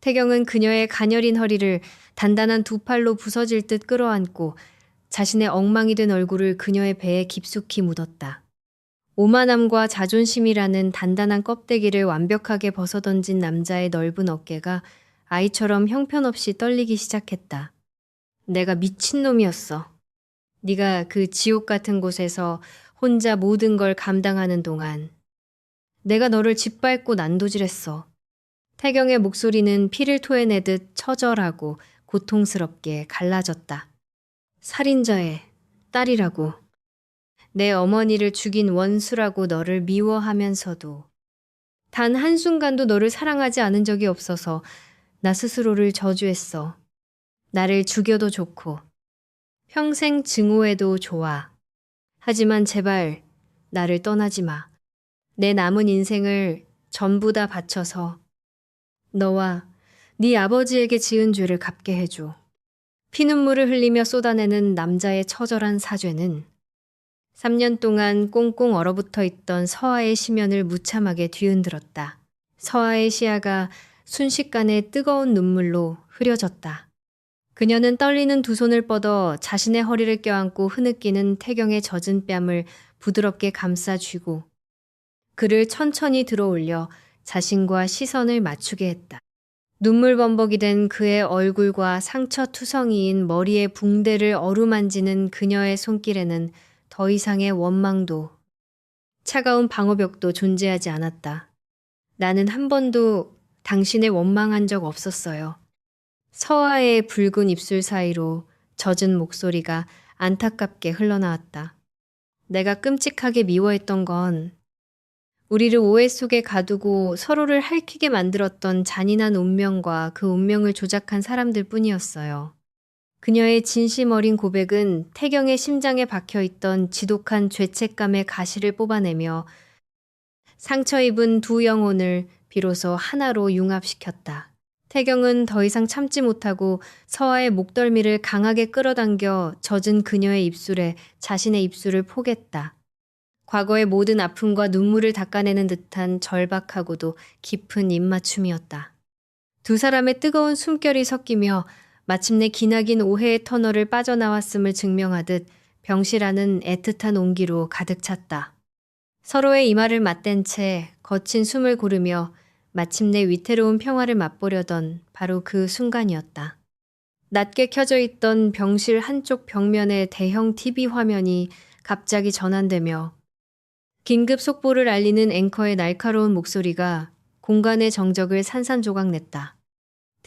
태경은 그녀의 가녀린 허리를 단단한 두 팔로 부서질 듯 끌어안고 자신의 엉망이 된 얼굴을 그녀의 배에 깊숙이 묻었다. 오만함과 자존심이라는 단단한 껍데기를 완벽하게 벗어던진 남자의 넓은 어깨가 아이처럼 형편없이 떨리기 시작했다. 내가 미친놈이었어. 네가 그 지옥 같은 곳에서 혼자 모든 걸 감당하는 동안 내가 너를 짓밟고 난도질했어. 태경의 목소리는 피를 토해내듯 처절하고 고통스럽게 갈라졌다. 살인자의 딸이라고. 내 어머니를 죽인 원수라고 너를 미워하면서도 단 한순간도 너를 사랑하지 않은 적이 없어서 나 스스로를 저주했어. 나를 죽여도 좋고 평생 증오해도 좋아. 하지만 제발 나를 떠나지 마. 내 남은 인생을 전부 다 바쳐서 너와 네 아버지에게 지은 죄를 갚게 해줘. 피눈물을 흘리며 쏟아내는 남자의 처절한 사죄는 3년 동안 꽁꽁 얼어붙어 있던 서아의 심연을 무참하게 뒤흔들었다. 서아의 시야가 순식간에 뜨거운 눈물로 흐려졌다. 그녀는 떨리는 두 손을 뻗어 자신의 허리를 껴안고 흐느끼는 태경의 젖은 뺨을 부드럽게 감싸 쥐고 그를 천천히 들어올려 자신과 시선을 맞추게 했다. 눈물 범벅이 된 그의 얼굴과 상처투성이인 머리에 붕대를 어루만지는 그녀의 손길에는 더 이상의 원망도 차가운 방어벽도 존재하지 않았다. 나는 한 번도 당신을 원망한 적 없었어요. 서아의 붉은 입술 사이로 젖은 목소리가 안타깝게 흘러나왔다. 내가 끔찍하게 미워했던 건 우리를 오해 속에 가두고 서로를 핥히게 만들었던 잔인한 운명과 그 운명을 조작한 사람들 뿐이었어요. 그녀의 진심 어린 고백은 태경의 심장에 박혀있던 지독한 죄책감의 가시를 뽑아내며 상처 입은 두 영혼을 비로소 하나로 융합시켰다. 태경은 더 이상 참지 못하고 서아의 목덜미를 강하게 끌어당겨 젖은 그녀의 입술에 자신의 입술을 포겠다. 과거의 모든 아픔과 눈물을 닦아내는 듯한 절박하고도 깊은 입맞춤이었다. 두 사람의 뜨거운 숨결이 섞이며 마침내 기나긴 오해의 터널을 빠져나왔음을 증명하듯 병실 안은 애틋한 온기로 가득 찼다. 서로의 이마를 맞댄 채 거친 숨을 고르며 마침내 위태로운 평화를 맛보려던 바로 그 순간이었다. 낮게 켜져 있던 병실 한쪽 벽면의 대형 TV 화면이 갑자기 전환되며 긴급 속보를 알리는 앵커의 날카로운 목소리가 공간의 정적을 산산조각냈다.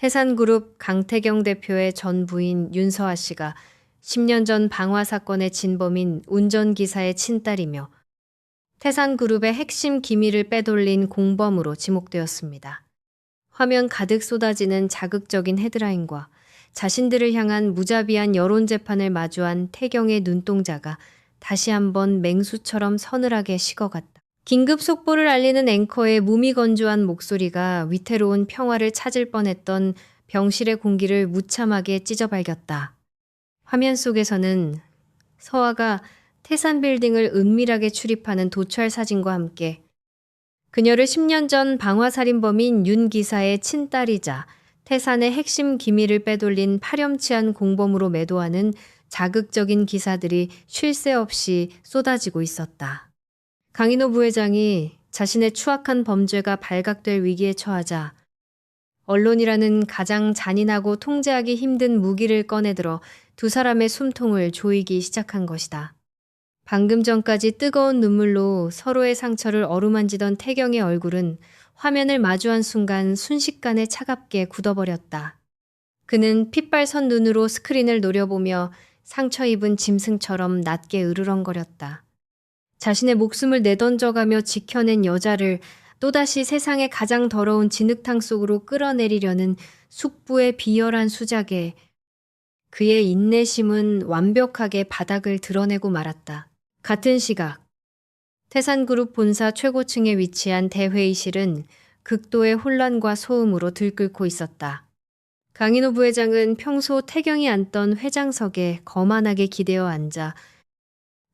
태산그룹 강태경 대표의 전 부인 윤서아 씨가 10년 전 방화 사건의 진범인 운전기사의 친딸이며 태산그룹의 핵심 기밀을 빼돌린 공범으로 지목되었습니다. 화면 가득 쏟아지는 자극적인 헤드라인과 자신들을 향한 무자비한 여론 재판을 마주한 태경의 눈동자가 다시 한번 맹수처럼 서늘하게 식어갔다. 긴급 속보를 알리는 앵커의 무미건조한 목소리가 위태로운 평화를 찾을 뻔했던 병실의 공기를 무참하게 찢어발겼다. 화면 속에서는 서아가 태산 빌딩을 은밀하게 출입하는 도찰 사진과 함께 그녀를 10년 전 방화살인범인 윤 기사의 친딸이자 태산의 핵심 기밀을 빼돌린 파렴치한 공범으로 매도하는 자극적인 기사들이 쉴 새 없이 쏟아지고 있었다. 강인호 부회장이 자신의 추악한 범죄가 발각될 위기에 처하자 언론이라는 가장 잔인하고 통제하기 힘든 무기를 꺼내들어 두 사람의 숨통을 조이기 시작한 것이다. 방금 전까지 뜨거운 눈물로 서로의 상처를 어루만지던 태경의 얼굴은 화면을 마주한 순간 순식간에 차갑게 굳어버렸다. 그는 핏발선 눈으로 스크린을 노려보며 상처 입은 짐승처럼 낮게 으르렁거렸다. 자신의 목숨을 내던져가며 지켜낸 여자를 또다시 세상의 가장 더러운 진흙탕 속으로 끌어내리려는 숙부의 비열한 수작에 그의 인내심은 완벽하게 바닥을 드러내고 말았다. 같은 시각, 태산그룹 본사 최고층에 위치한 대회의실은 극도의 혼란과 소음으로 들끓고 있었다. 강인호 부회장은 평소 태경이 앉던 회장석에 거만하게 기대어 앉아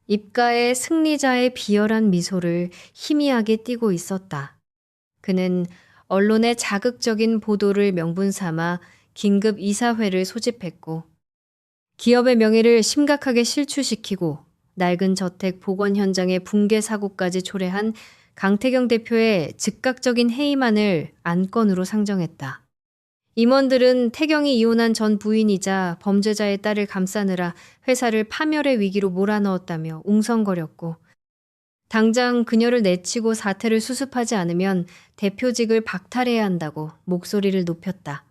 입가에 승리자의 비열한 미소를 희미하게 띠고 있었다. 그는 언론의 자극적인 보도를 명분 삼아 긴급 이사회를 소집했고 기업의 명예를 심각하게 실추시키고 낡은 저택 복원 현장의 붕괴 사고까지 초래한 강태경 대표의 즉각적인 해임안을 안건으로 상정했다. 임원들은 태경이 이혼한 전 부인이자 범죄자의 딸을 감싸느라 회사를 파멸의 위기로 몰아넣었다며 웅성거렸고 당장 그녀를 내치고 사태를 수습하지 않으면 대표직을 박탈해야 한다고 목소리를 높였다.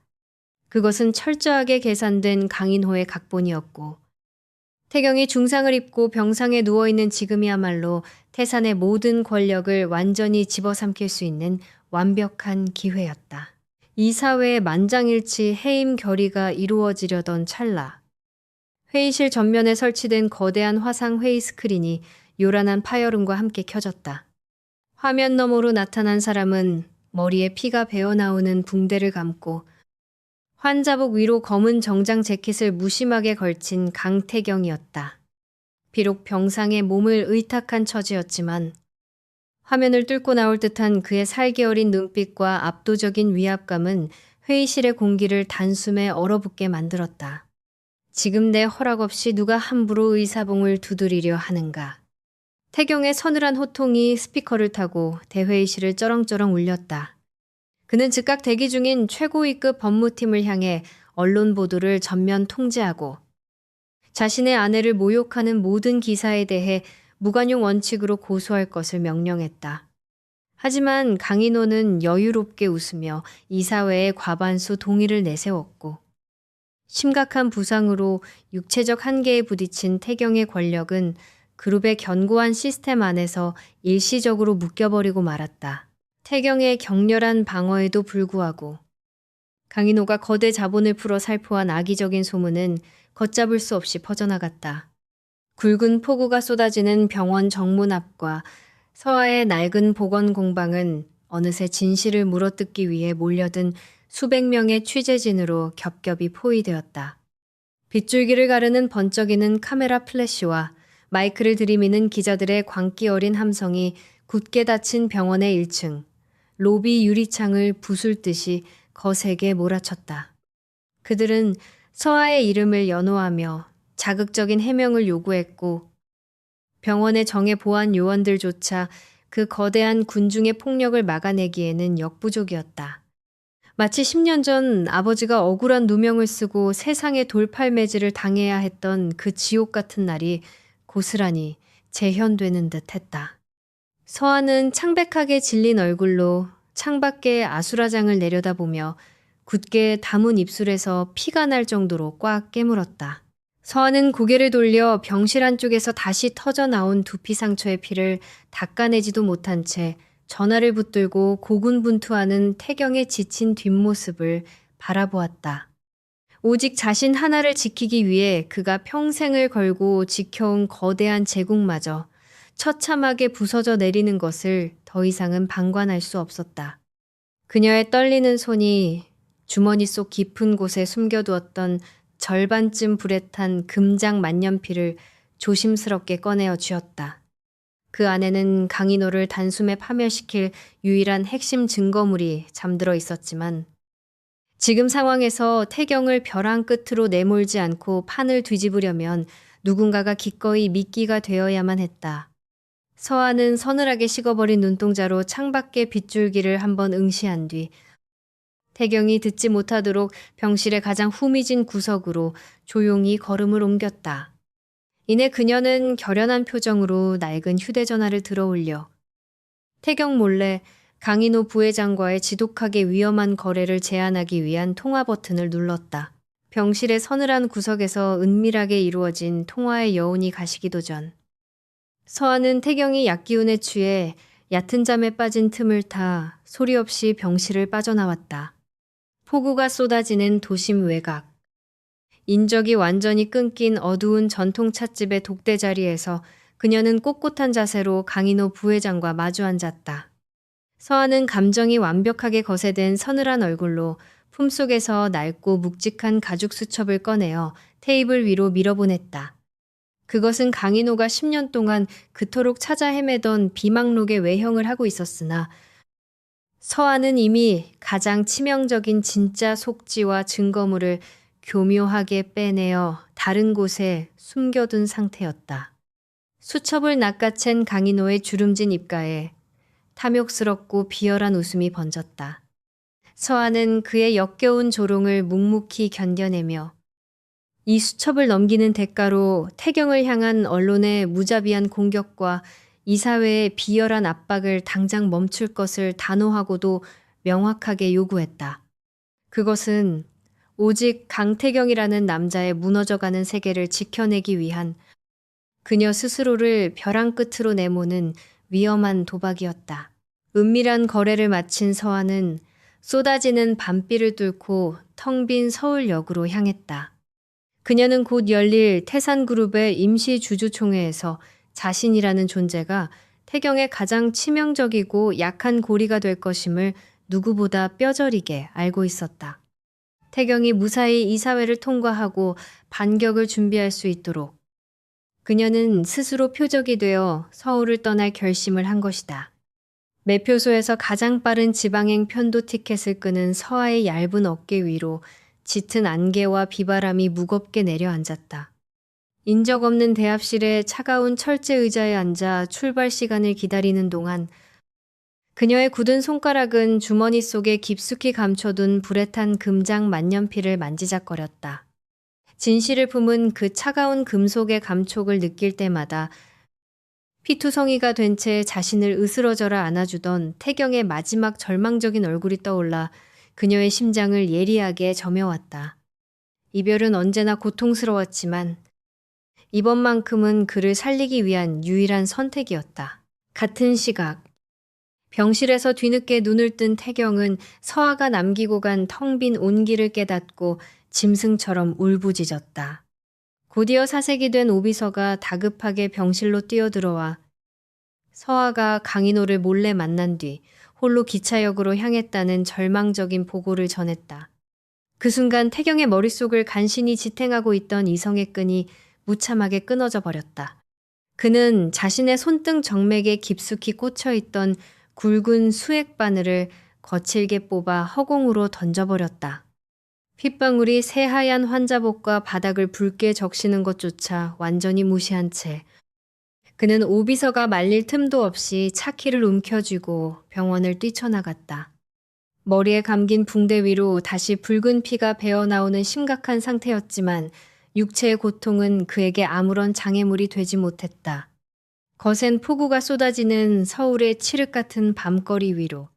그것은 철저하게 계산된 강인호의 각본이었고 태경이 중상을 입고 병상에 누워있는 지금이야말로 태산의 모든 권력을 완전히 집어삼킬 수 있는 완벽한 기회였다. 이사회의 만장일치 해임 결의가 이루어지려던 찰나. 회의실 전면에 설치된 거대한 화상 회의 스크린이 요란한 파열음과 함께 켜졌다. 화면 너머로 나타난 사람은 머리에 피가 배어나오는 붕대를 감고 환자복 위로 검은 정장 재킷을 무심하게 걸친 강태경이었다. 비록 병상에 몸을 의탁한 처지였지만 화면을 뚫고 나올 듯한 그의 살기 어린 눈빛과 압도적인 위압감은 회의실의 공기를 단숨에 얼어붙게 만들었다. 지금 내 허락 없이 누가 함부로 의사봉을 두드리려 하는가. 태경의 서늘한 호통이 스피커를 타고 대회의실을 쩌렁쩌렁 울렸다. 그는 즉각 대기 중인 최고위급 법무팀을 향해 언론 보도를 전면 통제하고 자신의 아내를 모욕하는 모든 기사에 대해 무관용 원칙으로 고소할 것을 명령했다. 하지만 강인호는 여유롭게 웃으며 이사회의 과반수 동의를 내세웠고 심각한 부상으로 육체적 한계에 부딪힌 태경의 권력은 그룹의 견고한 시스템 안에서 일시적으로 묶여버리고 말았다. 태경의 격렬한 방어에도 불구하고 강인호가 거대 자본을 풀어 살포한 악의적인 소문은 걷잡을 수 없이 퍼져나갔다. 굵은 폭우가 쏟아지는 병원 정문 앞과 서하의 낡은 복원 공방은 어느새 진실을 물어뜯기 위해 몰려든 수백 명의 취재진으로 겹겹이 포위되었다. 빗줄기를 가르는 번쩍이는 카메라 플래시와 마이크를 들이미는 기자들의 광기 어린 함성이 굳게 닫힌 병원의 1층, 로비 유리창을 부술듯이 거세게 몰아쳤다. 그들은 서하의 이름을 연호하며 자극적인 해명을 요구했고 병원의 정예 보안 요원들조차 그 거대한 군중의 폭력을 막아내기에는 역부족이었다. 마치 10년 전 아버지가 억울한 누명을 쓰고 세상의 돌팔매질을 당해야 했던 그 지옥 같은 날이 고스란히 재현되는 듯 했다. 서하는 창백하게 질린 얼굴로 창밖의 아수라장을 내려다보며 굳게 담은 입술에서 피가 날 정도로 꽉 깨물었다. 서하는 고개를 돌려 병실 안쪽에서 다시 터져 나온 두피 상처의 피를 닦아내지도 못한 채 전화를 붙들고 고군분투하는 태경의 지친 뒷모습을 바라보았다. 오직 자신 하나를 지키기 위해 그가 평생을 걸고 지켜온 거대한 제국마저 처참하게 부서져 내리는 것을 더 이상은 방관할 수 없었다. 그녀의 떨리는 손이 주머니 속 깊은 곳에 숨겨두었던 절반쯤 불에 탄 금장 만년필을 조심스럽게 꺼내어 쥐었다. 그 안에는 강인호를 단숨에 파멸시킬 유일한 핵심 증거물이 잠들어 있었지만 지금 상황에서 태경을 벼랑 끝으로 내몰지 않고 판을 뒤집으려면 누군가가 기꺼이 미끼가 되어야만 했다. 서한은 서늘하게 식어버린 눈동자로 창밖의 빗줄기를 한번 응시한 뒤 태경이 듣지 못하도록 병실의 가장 후미진 구석으로 조용히 걸음을 옮겼다. 이내 그녀는 결연한 표정으로 낡은 휴대전화를 들어올려 태경 몰래 강인호 부회장과의 지독하게 위험한 거래를 제한하기 위한 통화 버튼을 눌렀다. 병실의 서늘한 구석에서 은밀하게 이루어진 통화의 여운이 가시기도 전 서한은 태경이 약기운에 취해 얕은 잠에 빠진 틈을 타 소리 없이 병실을 빠져나왔다. 폭우가 쏟아지는 도심 외곽. 인적이 완전히 끊긴 어두운 전통 찻집의 독대 자리에서 그녀는 꼿꼿한 자세로 강인호 부회장과 마주 앉았다. 서한은 감정이 완벽하게 거세된 서늘한 얼굴로 품속에서 낡고 묵직한 가죽 수첩을 꺼내어 테이블 위로 밀어보냈다. 그것은 강인호가 10년 동안 그토록 찾아 헤매던 비망록의 외형을 하고 있었으나 서한은 이미 가장 치명적인 진짜 속지와 증거물을 교묘하게 빼내어 다른 곳에 숨겨둔 상태였다. 수첩을 낚아챈 강인호의 주름진 입가에 탐욕스럽고 비열한 웃음이 번졌다. 서한은 그의 역겨운 조롱을 묵묵히 견뎌내며 이 수첩을 넘기는 대가로 태경을 향한 언론의 무자비한 공격과 이 사회의 비열한 압박을 당장 멈출 것을 단호하고도 명확하게 요구했다. 그것은 오직 강태경이라는 남자의 무너져가는 세계를 지켜내기 위한 그녀 스스로를 벼랑 끝으로 내모는 위험한 도박이었다. 은밀한 거래를 마친 서한은 쏟아지는 밤비를 뚫고 텅 빈 서울역으로 향했다. 그녀는 곧 열릴 태산그룹의 임시 주주총회에서 자신이라는 존재가 태경의 가장 치명적이고 약한 고리가 될 것임을 누구보다 뼈저리게 알고 있었다. 태경이 무사히 이 사회를 통과하고 반격을 준비할 수 있도록 그녀는 스스로 표적이 되어 서울을 떠날 결심을 한 것이다. 매표소에서 가장 빠른 지방행 편도 티켓을 끄는 서아의 얇은 어깨 위로 짙은 안개와 비바람이 무겁게 내려앉았다. 인적 없는 대합실의 차가운 철제 의자에 앉아 출발 시간을 기다리는 동안 그녀의 굳은 손가락은 주머니 속에 깊숙이 감춰둔 불에 탄 금장 만년필을 만지작거렸다. 진실을 품은 그 차가운 금속의 감촉을 느낄 때마다 피투성이가 된 채 자신을 으스러져라 안아주던 태경의 마지막 절망적인 얼굴이 떠올라 그녀의 심장을 예리하게 저며왔다. 이별은 언제나 고통스러웠지만 이번만큼은 그를 살리기 위한 유일한 선택이었다. 같은 시각 병실에서 뒤늦게 눈을 뜬 태경은 서아가 남기고 간 텅 빈 온기를 깨닫고 짐승처럼 울부짖었다. 곧이어 사색이 된 오비서가 다급하게 병실로 뛰어들어와 서아가 강인호를 몰래 만난 뒤 홀로 기차역으로 향했다는 절망적인 보고를 전했다. 그 순간 태경의 머릿속을 간신히 지탱하고 있던 이성의 끈이 무참하게 끊어져 버렸다. 그는 자신의 손등 정맥에 깊숙이 꽂혀있던 굵은 수액 바늘을 거칠게 뽑아 허공으로 던져버렸다. 핏방울이 새하얀 환자복과 바닥을 붉게 적시는 것조차 완전히 무시한 채 그는 오비서가 말릴 틈도 없이 차키를 움켜쥐고 병원을 뛰쳐나갔다. 머리에 감긴 붕대 위로 다시 붉은 피가 배어나오는 심각한 상태였지만 육체의 고통은 그에게 아무런 장애물이 되지 못했다. 거센 폭우가 쏟아지는 서울의 칠흑 같은 밤거리 위로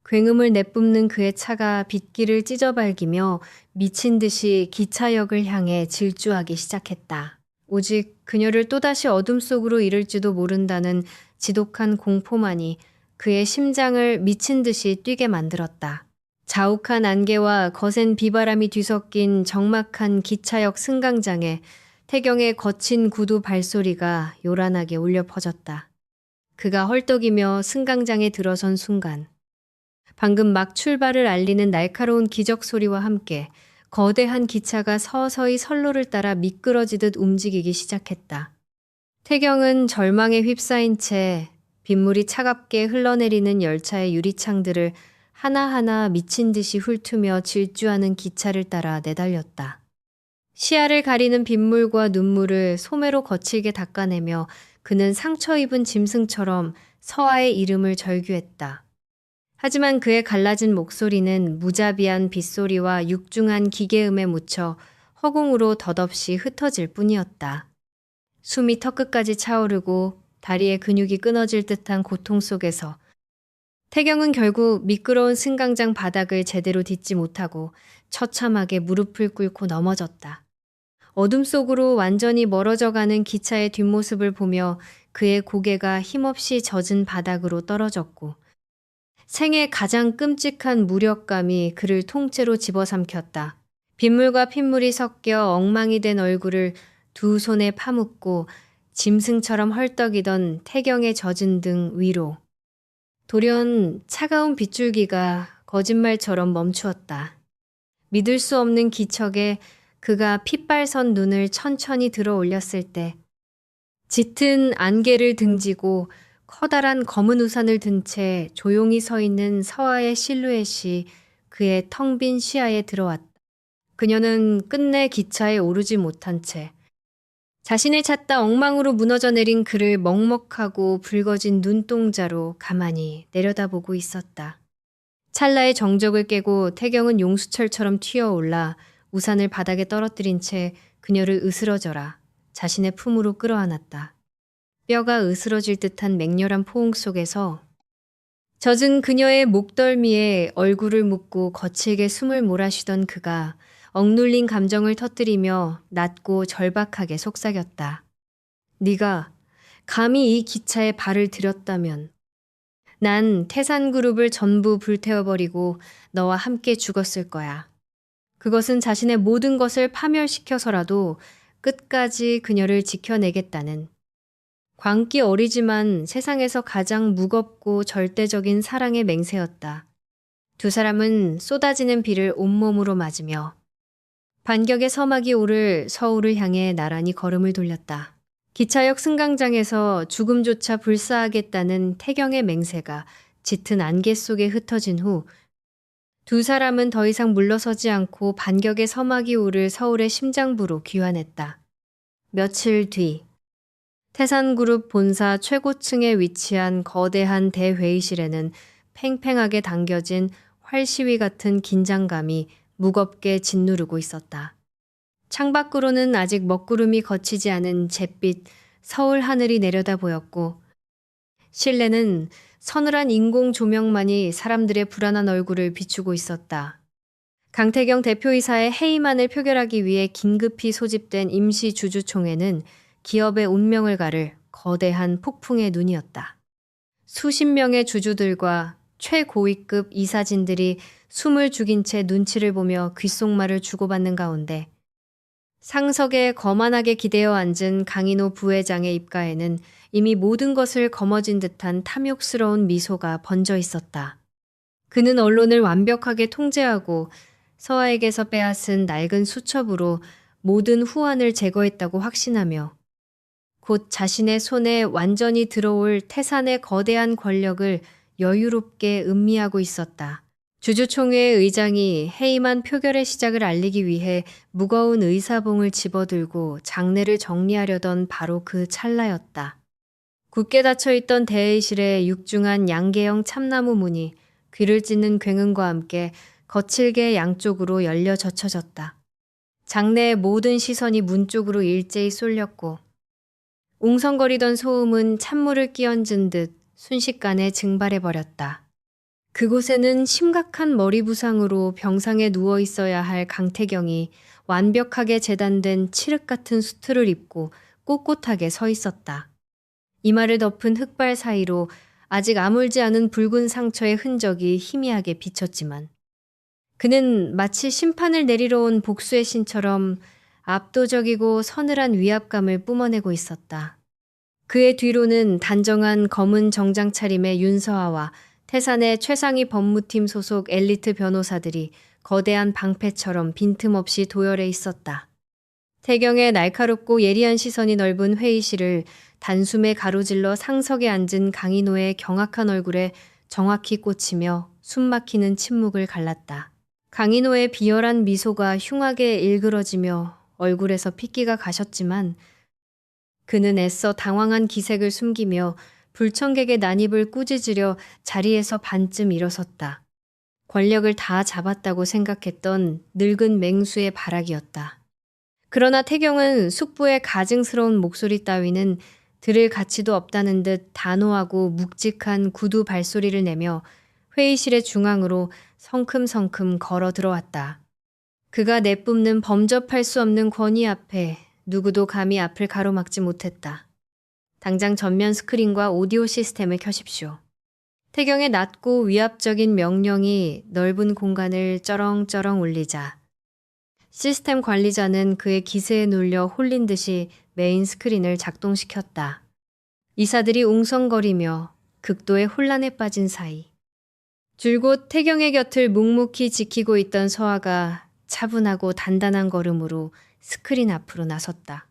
굉음을 내뿜는 그의 차가 빗길을 찢어발기며 미친 듯이 기차역을 향해 질주하기 시작했다. 오직 그녀를 또다시 어둠 속으로 이를지도 모른다는 지독한 공포만이 그의 심장을 미친 듯이 뛰게 만들었다. 자욱한 안개와 거센 비바람이 뒤섞인 적막한 기차역 승강장에 태경의 거친 구두 발소리가 요란하게 울려 퍼졌다. 그가 헐떡이며 승강장에 들어선 순간 방금 막 출발을 알리는 날카로운 기적 소리와 함께 거대한 기차가 서서히 선로를 따라 미끄러지듯 움직이기 시작했다. 태경은 절망에 휩싸인 채 빗물이 차갑게 흘러내리는 열차의 유리창들을 하나하나 미친 듯이 훑으며 질주하는 기차를 따라 내달렸다. 시야를 가리는 빗물과 눈물을 소매로 거칠게 닦아내며 그는 상처 입은 짐승처럼 서아의 이름을 절규했다. 하지만 그의 갈라진 목소리는 무자비한 빗소리와 육중한 기계음에 묻혀 허공으로 덧없이 흩어질 뿐이었다. 숨이 턱끝까지 차오르고 다리의 근육이 끊어질 듯한 고통 속에서 태경은 결국 미끄러운 승강장 바닥을 제대로 딛지 못하고 처참하게 무릎을 꿇고 넘어졌다. 어둠 속으로 완전히 멀어져가는 기차의 뒷모습을 보며 그의 고개가 힘없이 젖은 바닥으로 떨어졌고 생애 가장 끔찍한 무력감이 그를 통째로 집어삼켰다. 빗물과 핏물이 섞여 엉망이 된 얼굴을 두 손에 파묻고 짐승처럼 헐떡이던 태경의 젖은 등 위로. 돌연 차가운 빗줄기가 거짓말처럼 멈추었다. 믿을 수 없는 기척에 그가 핏발선 눈을 천천히 들어 올렸을 때 짙은 안개를 등지고 커다란 검은 우산을 든 채 조용히 서 있는 서아의 실루엣이 그의 텅 빈 시야에 들어왔다. 그녀는 끝내 기차에 오르지 못한 채 자신을 찾다 엉망으로 무너져 내린 그를 먹먹하고 붉어진 눈동자로 가만히 내려다보고 있었다. 찰나의 정적을 깨고 태경은 용수철처럼 튀어올라 우산을 바닥에 떨어뜨린 채 그녀를 으스러져라 자신의 품으로 끌어안았다. 뼈가 으스러질 듯한 맹렬한 포옹 속에서 젖은 그녀의 목덜미에 얼굴을 묻고 거칠게 숨을 몰아쉬던 그가 억눌린 감정을 터뜨리며 낮고 절박하게 속삭였다. 네가 감히 이 기차에 발을 들였다면 난 태산그룹을 전부 불태워버리고 너와 함께 죽었을 거야. 그것은 자신의 모든 것을 파멸시켜서라도 끝까지 그녀를 지켜내겠다는 광기 어리지만 세상에서 가장 무겁고 절대적인 사랑의 맹세였다. 두 사람은 쏟아지는 비를 온몸으로 맞으며 반격의 서막이 오를 서울을 향해 나란히 걸음을 돌렸다. 기차역 승강장에서 죽음조차 불사하겠다는 태경의 맹세가 짙은 안개 속에 흩어진 후 두 사람은 더 이상 물러서지 않고 반격의 서막이 오를 서울의 심장부로 귀환했다. 며칠 뒤 태산그룹 본사 최고층에 위치한 거대한 대회의실에는 팽팽하게 당겨진 활시위 같은 긴장감이 무겁게 짓누르고 있었다. 창밖으로는 아직 먹구름이 거치지 않은 잿빛 서울 하늘이 내려다 보였고 실내는 서늘한 인공 조명만이 사람들의 불안한 얼굴을 비추고 있었다. 강태경 대표이사의 해임안을 표결하기 위해 긴급히 소집된 임시 주주총회는 기업의 운명을 가를 거대한 폭풍의 눈이었다. 수십 명의 주주들과 최고위급 이사진들이 숨을 죽인 채 눈치를 보며 귓속말을 주고받는 가운데 상석에 거만하게 기대어 앉은 강인호 부회장의 입가에는 이미 모든 것을 거머쥔 듯한 탐욕스러운 미소가 번져 있었다. 그는 언론을 완벽하게 통제하고 서아에게서 빼앗은 낡은 수첩으로 모든 후환을 제거했다고 확신하며 곧 자신의 손에 완전히 들어올 태산의 거대한 권력을 여유롭게 음미하고 있었다. 주주총회의 의장이 해임안 표결의 시작을 알리기 위해 무거운 의사봉을 집어들고 장례를 정리하려던 바로 그 찰나였다. 굳게 닫혀있던 대회의실의 육중한 양계형 참나무 문이 귀를 찢는 굉음과 함께 거칠게 양쪽으로 열려 젖혀졌다. 장내의 모든 시선이 문 쪽으로 일제히 쏠렸고 웅성거리던 소음은 찬물을 끼얹은 듯 순식간에 증발해버렸다. 그곳에는 심각한 머리 부상으로 병상에 누워 있어야 할 강태경이 완벽하게 재단된 칠흑 같은 수트를 입고 꼿꼿하게 서 있었다. 이마를 덮은 흑발 사이로 아직 아물지 않은 붉은 상처의 흔적이 희미하게 비쳤지만 그는 마치 심판을 내리러 온 복수의 신처럼 압도적이고 서늘한 위압감을 뿜어내고 있었다. 그의 뒤로는 단정한 검은 정장 차림의 윤서아와 태산의 최상위 법무팀 소속 엘리트 변호사들이 거대한 방패처럼 빈틈없이 도열해 있었다. 태경의 날카롭고 예리한 시선이 넓은 회의실을 단숨에 가로질러 상석에 앉은 강인호의 경악한 얼굴에 정확히 꽂히며 숨막히는 침묵을 갈랐다. 강인호의 비열한 미소가 흉하게 일그러지며 얼굴에서 핏기가 가셨지만 그는 애써 당황한 기색을 숨기며 불청객의 난입을 꾸짖으려 자리에서 반쯤 일어섰다. 권력을 다 잡았다고 생각했던 늙은 맹수의 발악이었다. 그러나 태경은 숙부의 가증스러운 목소리 따위는 들을 가치도 없다는 듯 단호하고 묵직한 구두 발소리를 내며 회의실의 중앙으로 성큼성큼 걸어 들어왔다. 그가 내뿜는 범접할 수 없는 권위 앞에 누구도 감히 앞을 가로막지 못했다. 당장 전면 스크린과 오디오 시스템을 켜십시오. 태경의 낮고 위압적인 명령이 넓은 공간을 쩌렁쩌렁 울리자 시스템 관리자는 그의 기세에 눌려 홀린 듯이 메인 스크린을 작동시켰다. 이사들이 웅성거리며 극도의 혼란에 빠진 사이 줄곧 태경의 곁을 묵묵히 지키고 있던 서아가 차분하고 단단한 걸음으로 스크린 앞으로 나섰다.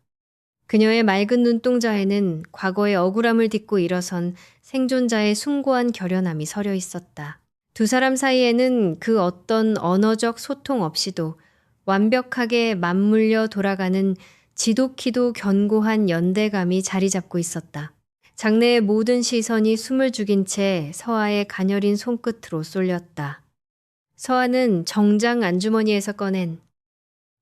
그녀의 맑은 눈동자에는 과거의 억울함을 딛고 일어선 생존자의 숭고한 결연함이 서려 있었다. 두 사람 사이에는 그 어떤 언어적 소통 없이도 완벽하게 맞물려 돌아가는 지독히도 견고한 연대감이 자리 잡고 있었다. 장내의 모든 시선이 숨을 죽인 채 서아의 가녀린 손끝으로 쏠렸다. 서아는 정장 안주머니에서 꺼낸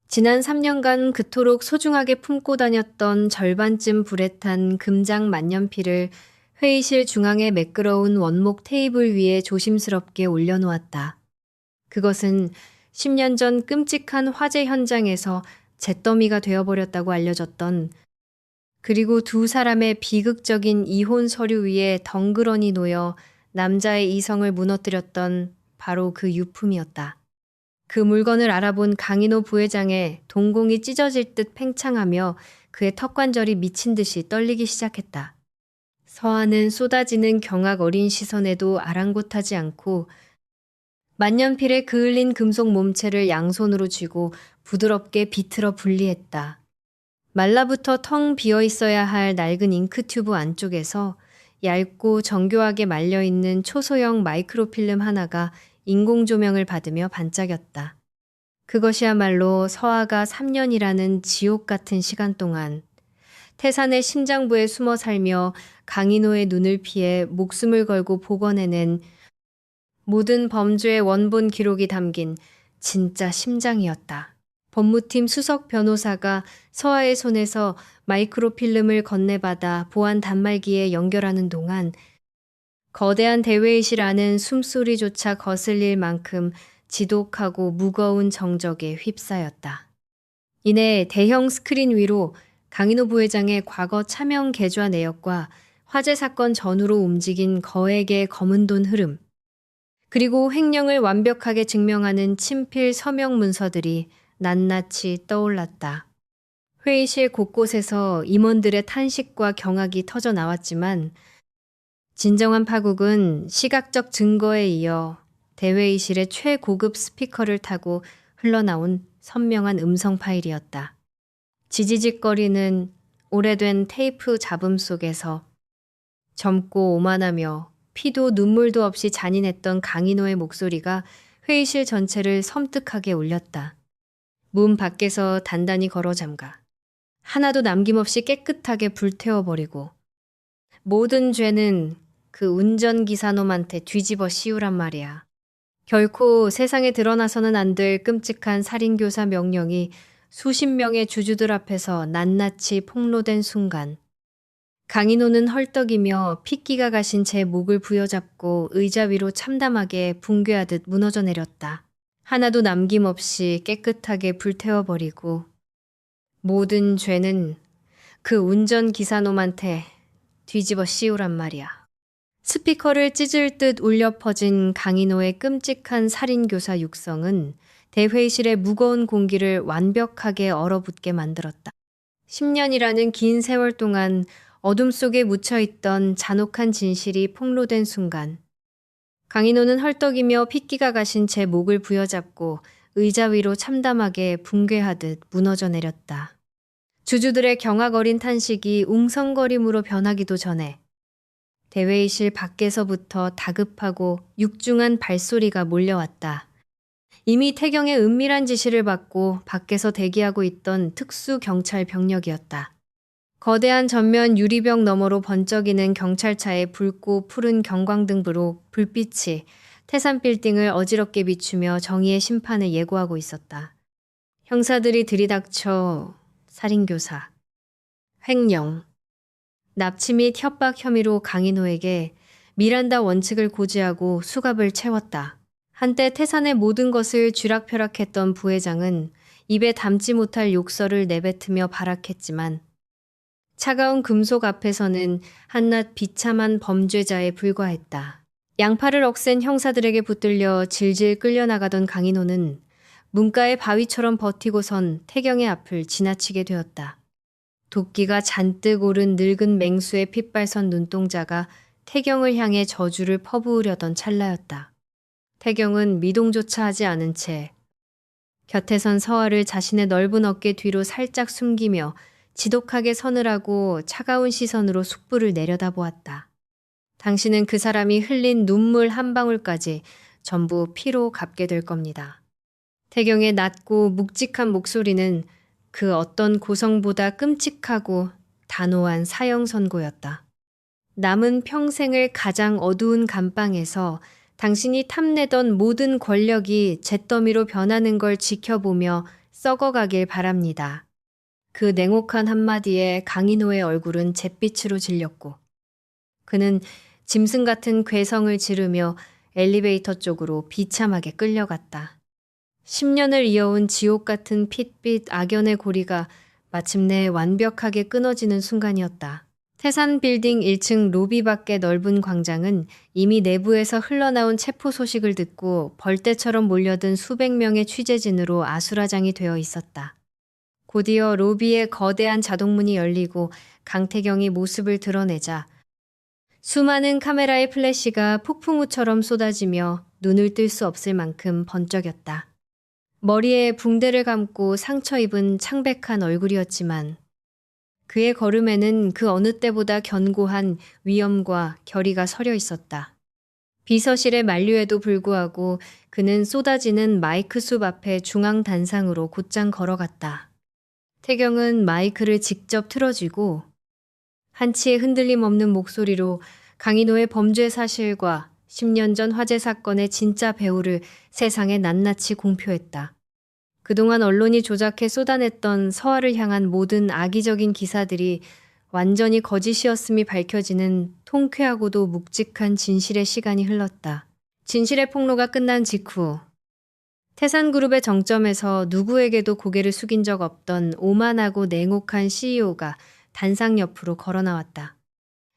지난 3년간 그토록 소중하게 품고 다녔던 절반쯤 불에 탄 금장 만년필을 회의실 중앙에 매끄러운 원목 테이블 위에 조심스럽게 올려놓았다. 그것은 10년 전 끔찍한 화재 현장에서 잿더미가 되어버렸다고 알려졌던 그리고 두 사람의 비극적인 이혼 서류 위에 덩그러니 놓여 남자의 이성을 무너뜨렸던 바로 그 유품이었다. 그 물건을 알아본 강인호 부회장의 동공이 찢어질 듯 팽창하며 그의 턱관절이 미친 듯이 떨리기 시작했다. 서아는 쏟아지는 경악 어린 시선에도 아랑곳하지 않고 만년필에 그을린 금속 몸체를 양손으로 쥐고 부드럽게 비틀어 분리했다. 말라붙어 텅 비어 있어야 할 낡은 잉크 튜브 안쪽에서 얇고 정교하게 말려있는 초소형 마이크로필름 하나가 인공조명을 받으며 반짝였다. 그것이야말로 서아가 3년이라는 지옥 같은 시간 동안 태산의 심장부에 숨어 살며 강인호의 눈을 피해 목숨을 걸고 복원해낸 모든 범죄의 원본 기록이 담긴 진짜 심장이었다. 법무팀 수석 변호사가 서아의 손에서 마이크로필름을 건네받아 보안 단말기에 연결하는 동안 거대한 대회의실 안은 숨소리조차 거슬릴 만큼 지독하고 무거운 정적에 휩싸였다. 이내 대형 스크린 위로 강인호 부회장의 과거 차명 계좌 내역과 화재 사건 전후로 움직인 거액의 검은 돈 흐름, 그리고 횡령을 완벽하게 증명하는 친필 서명 문서들이 낱낱이 떠올랐다. 회의실 곳곳에서 임원들의 탄식과 경악이 터져 나왔지만 진정한 파국은 시각적 증거에 이어 대회의실의 최고급 스피커를 타고 흘러나온 선명한 음성 파일이었다. 지지직거리는 오래된 테이프 잡음 속에서 젊고 오만하며 피도 눈물도 없이 잔인했던 강인호의 목소리가 회의실 전체를 섬뜩하게 울렸다. 문 밖에서 단단히 걸어 잠가 하나도 남김없이 깨끗하게 불태워버리고 모든 죄는 그 운전기사놈한테 뒤집어 씌우란 말이야. 결코 세상에 드러나서는 안 될 끔찍한 살인교사 명령이 수십 명의 주주들 앞에서 낱낱이 폭로된 순간 강인호는 헐떡이며 핏기가 가신 제 목을 부여잡고 의자 위로 참담하게 붕괴하듯 무너져 내렸다. 하나도 남김없이 깨끗하게 불태워버리고 모든 죄는 그 운전기사놈한테 뒤집어 씌우란 말이야. 스피커를 찢을 듯 울려 퍼진 강인호의 끔찍한 살인교사 육성은 대회의실의 무거운 공기를 완벽하게 얼어붙게 만들었다. 10년이라는 긴 세월 동안 어둠 속에 묻혀있던 잔혹한 진실이 폭로된 순간 강인호는 헐떡이며 핏기가 가신 제 목을 부여잡고 의자 위로 참담하게 붕괴하듯 무너져 내렸다. 주주들의 경악 어린 탄식이 웅성거림으로 변하기도 전에 대회의실 밖에서부터 다급하고 육중한 발소리가 몰려왔다. 이미 태경의 은밀한 지시를 받고 밖에서 대기하고 있던 특수경찰 병력이었다. 거대한 전면 유리벽 너머로 번쩍이는 경찰차의 붉고 푸른 경광등으로 불빛이 태산 빌딩을 어지럽게 비추며 정의의 심판을 예고하고 있었다. 형사들이 들이닥쳐 살인교사, 횡령, 납치 및 협박 혐의로 강인호에게 미란다 원칙을 고지하고 수갑을 채웠다. 한때 태산의 모든 것을 쥐락펴락했던 부회장은 입에 담지 못할 욕설을 내뱉으며 발악했지만 차가운 금속 앞에서는 한낱 비참한 범죄자에 불과했다. 양팔을 억센 형사들에게 붙들려 질질 끌려나가던 강인호는 문가의 바위처럼 버티고선 태경의 앞을 지나치게 되었다. 도끼가 잔뜩 오른 늙은 맹수의 핏발선 눈동자가 태경을 향해 저주를 퍼부으려던 찰나였다. 태경은 미동조차 하지 않은 채 곁에 선 서아를 자신의 넓은 어깨 뒤로 살짝 숨기며 지독하게 서늘하고 차가운 시선으로 숙부를 내려다보았다. 당신은 그 사람이 흘린 눈물 한 방울까지 전부 피로 갚게 될 겁니다. 태경의 낮고 묵직한 목소리는 그 어떤 고성보다 끔찍하고 단호한 사형 선고였다. 남은 평생을 가장 어두운 감방에서 당신이 탐내던 모든 권력이 잿더미로 변하는 걸 지켜보며 썩어가길 바랍니다. 그 냉혹한 한마디에 강인호의 얼굴은 잿빛으로 질렸고 그는 짐승 같은 괴성을 지르며 엘리베이터 쪽으로 비참하게 끌려갔다. 10년을 이어온 지옥 같은 핏빛 악연의 고리가 마침내 완벽하게 끊어지는 순간이었다. 태산 빌딩 1층 로비 밖의 넓은 광장은 이미 내부에서 흘러나온 체포 소식을 듣고 벌떼처럼 몰려든 수백 명의 취재진으로 아수라장이 되어 있었다. 곧이어 로비의 거대한 자동문이 열리고 강태경이 모습을 드러내자 수많은 카메라의 플래시가 폭풍우처럼 쏟아지며 눈을 뜰 수 없을 만큼 번쩍였다. 머리에 붕대를 감고 상처 입은 창백한 얼굴이었지만 그의 걸음에는 그 어느 때보다 견고한 위엄과 결의가 서려 있었다. 비서실의 만류에도 불구하고 그는 쏟아지는 마이크 숲 앞에 중앙 단상으로 곧장 걸어갔다. 태경은 마이크를 직접 틀어쥐고 한치의 흔들림 없는 목소리로 강인호의 범죄 사실과 10년 전 화재 사건의 진짜 배우를 세상에 낱낱이 공표했다. 그동안 언론이 조작해 쏟아냈던 서아를 향한 모든 악의적인 기사들이 완전히 거짓이었음이 밝혀지는 통쾌하고도 묵직한 진실의 시간이 흘렀다. 진실의 폭로가 끝난 직후 태산그룹의 정점에서 누구에게도 고개를 숙인 적 없던 오만하고 냉혹한 CEO가 단상 옆으로 걸어 나왔다.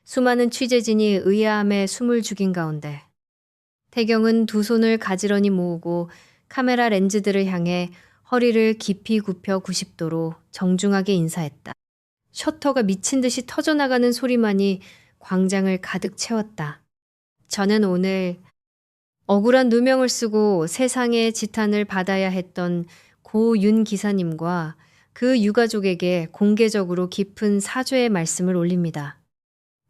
수많은 취재진이 의아함에 숨을 죽인 가운데 태경은 두 손을 가지런히 모으고 카메라 렌즈들을 향해 허리를 깊이 굽혀 90도로 정중하게 인사했다. 셔터가 미친 듯이 터져나가는 소리만이 광장을 가득 채웠다. 저는 오늘 억울한 누명을 쓰고 세상의 지탄을 받아야 했던 고 윤 기사님과 그 유가족에게 공개적으로 깊은 사죄의 말씀을 올립니다.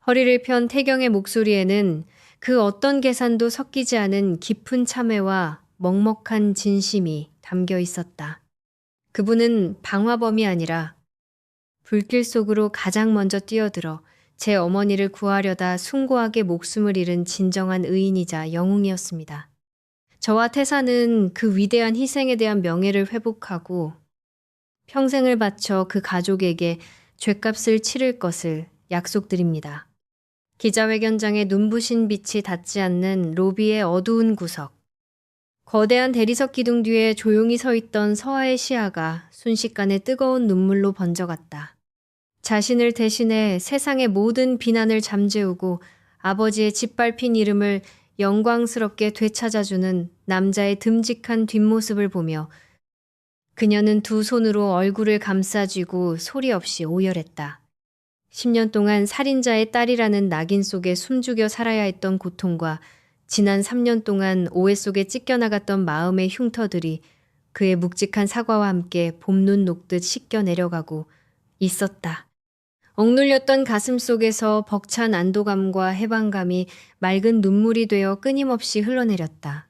허리를 편 태경의 목소리에는 그 어떤 계산도 섞이지 않은 깊은 참회와 먹먹한 진심이 담겨 있었다. 그분은 방화범이 아니라 불길 속으로 가장 먼저 뛰어들어 제 어머니를 구하려다 숭고하게 목숨을 잃은 진정한 의인이자 영웅이었습니다. 저와 태사는 그 위대한 희생에 대한 명예를 회복하고 평생을 바쳐 그 가족에게 죗값을 치를 것을 약속드립니다. 기자회견장에 눈부신 빛이 닿지 않는 로비의 어두운 구석. 거대한 대리석 기둥 뒤에 조용히 서 있던 서아의 시야가 순식간에 뜨거운 눈물로 번져갔다. 자신을 대신해 세상의 모든 비난을 잠재우고 아버지의 짓밟힌 이름을 영광스럽게 되찾아주는 남자의 듬직한 뒷모습을 보며 그녀는 두 손으로 얼굴을 감싸쥐고 소리 없이 오열했다. 10년 동안 살인자의 딸이라는 낙인 속에 숨죽여 살아야 했던 고통과 지난 3년 동안 오해 속에 찢겨나갔던 마음의 흉터들이 그의 묵직한 사과와 함께 봄눈 녹듯 씻겨 내려가고 있었다. 억눌렸던 가슴 속에서 벅찬 안도감과 해방감이 맑은 눈물이 되어 끊임없이 흘러내렸다.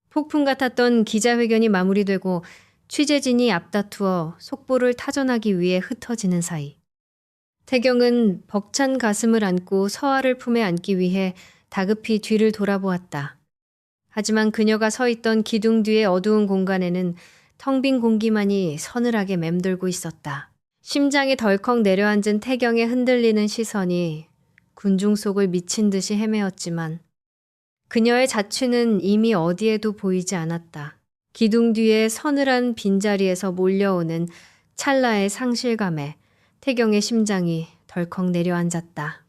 폭풍 같았던 기자회견이 마무리되고 취재진이 앞다투어 속보를 타전하기 위해 흩어지는 사이 태경은 벅찬 가슴을 안고 서아를 품에 안기 위해 다급히 뒤를 돌아보았다. 하지만 그녀가 서 있던 기둥 뒤의 어두운 공간에는 텅 빈 공기만이 서늘하게 맴돌고 있었다. 심장이 덜컥 내려앉은 태경의 흔들리는 시선이 군중 속을 미친 듯이 헤매었지만 그녀의 자취는 이미 어디에도 보이지 않았다. 기둥 뒤의 서늘한 빈자리에서 몰려오는 찰나의 상실감에 태경의 심장이 덜컥 내려앉았다.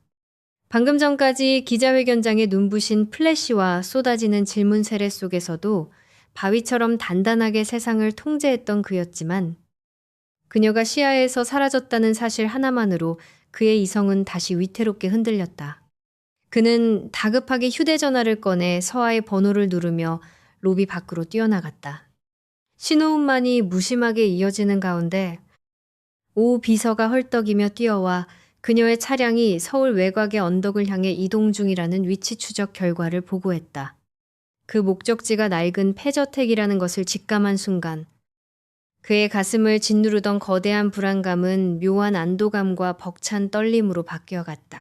방금 전까지 기자회견장에 눈부신 플래시와 쏟아지는 질문 세례 속에서도 바위처럼 단단하게 세상을 통제했던 그였지만 그녀가 시야에서 사라졌다는 사실 하나만으로 그의 이성은 다시 위태롭게 흔들렸다. 그는 다급하게 휴대전화를 꺼내 서아의 번호를 누르며 로비 밖으로 뛰어나갔다. 신호음만이 무심하게 이어지는 가운데 오 비서가 헐떡이며 뛰어와 그녀의 차량이 서울 외곽의 언덕을 향해 이동 중이라는 위치 추적 결과를 보고했다. 그 목적지가 낡은 폐저택이라는 것을 직감한 순간 그의 가슴을 짓누르던 거대한 불안감은 묘한 안도감과 벅찬 떨림으로 바뀌어갔다.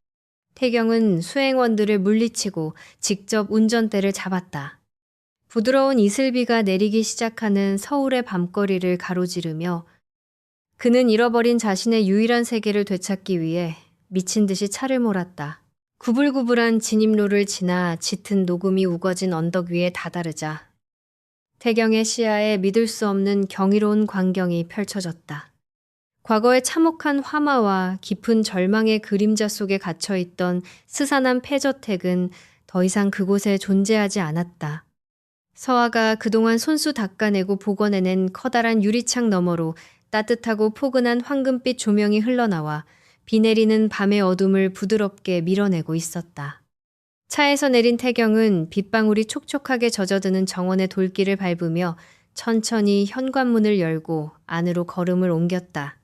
태경은 수행원들을 물리치고 직접 운전대를 잡았다. 부드러운 이슬비가 내리기 시작하는 서울의 밤거리를 가로지르며 그는 잃어버린 자신의 유일한 세계를 되찾기 위해 미친 듯이 차를 몰았다. 구불구불한 진입로를 지나 짙은 녹음이 우거진 언덕 위에 다다르자 태경의 시야에 믿을 수 없는 경이로운 광경이 펼쳐졌다. 과거의 참혹한 화마와 깊은 절망의 그림자 속에 갇혀있던 스산한 폐저택은 더 이상 그곳에 존재하지 않았다. 서아가 그동안 손수 닦아내고 복원해낸 커다란 유리창 너머로 따뜻하고 포근한 황금빛 조명이 흘러나와 비 내리는 밤의 어둠을 부드럽게 밀어내고 있었다. 차에서 내린 태경은 빗방울이 촉촉하게 젖어드는 정원의 돌길을 밟으며 천천히 현관문을 열고 안으로 걸음을 옮겼다.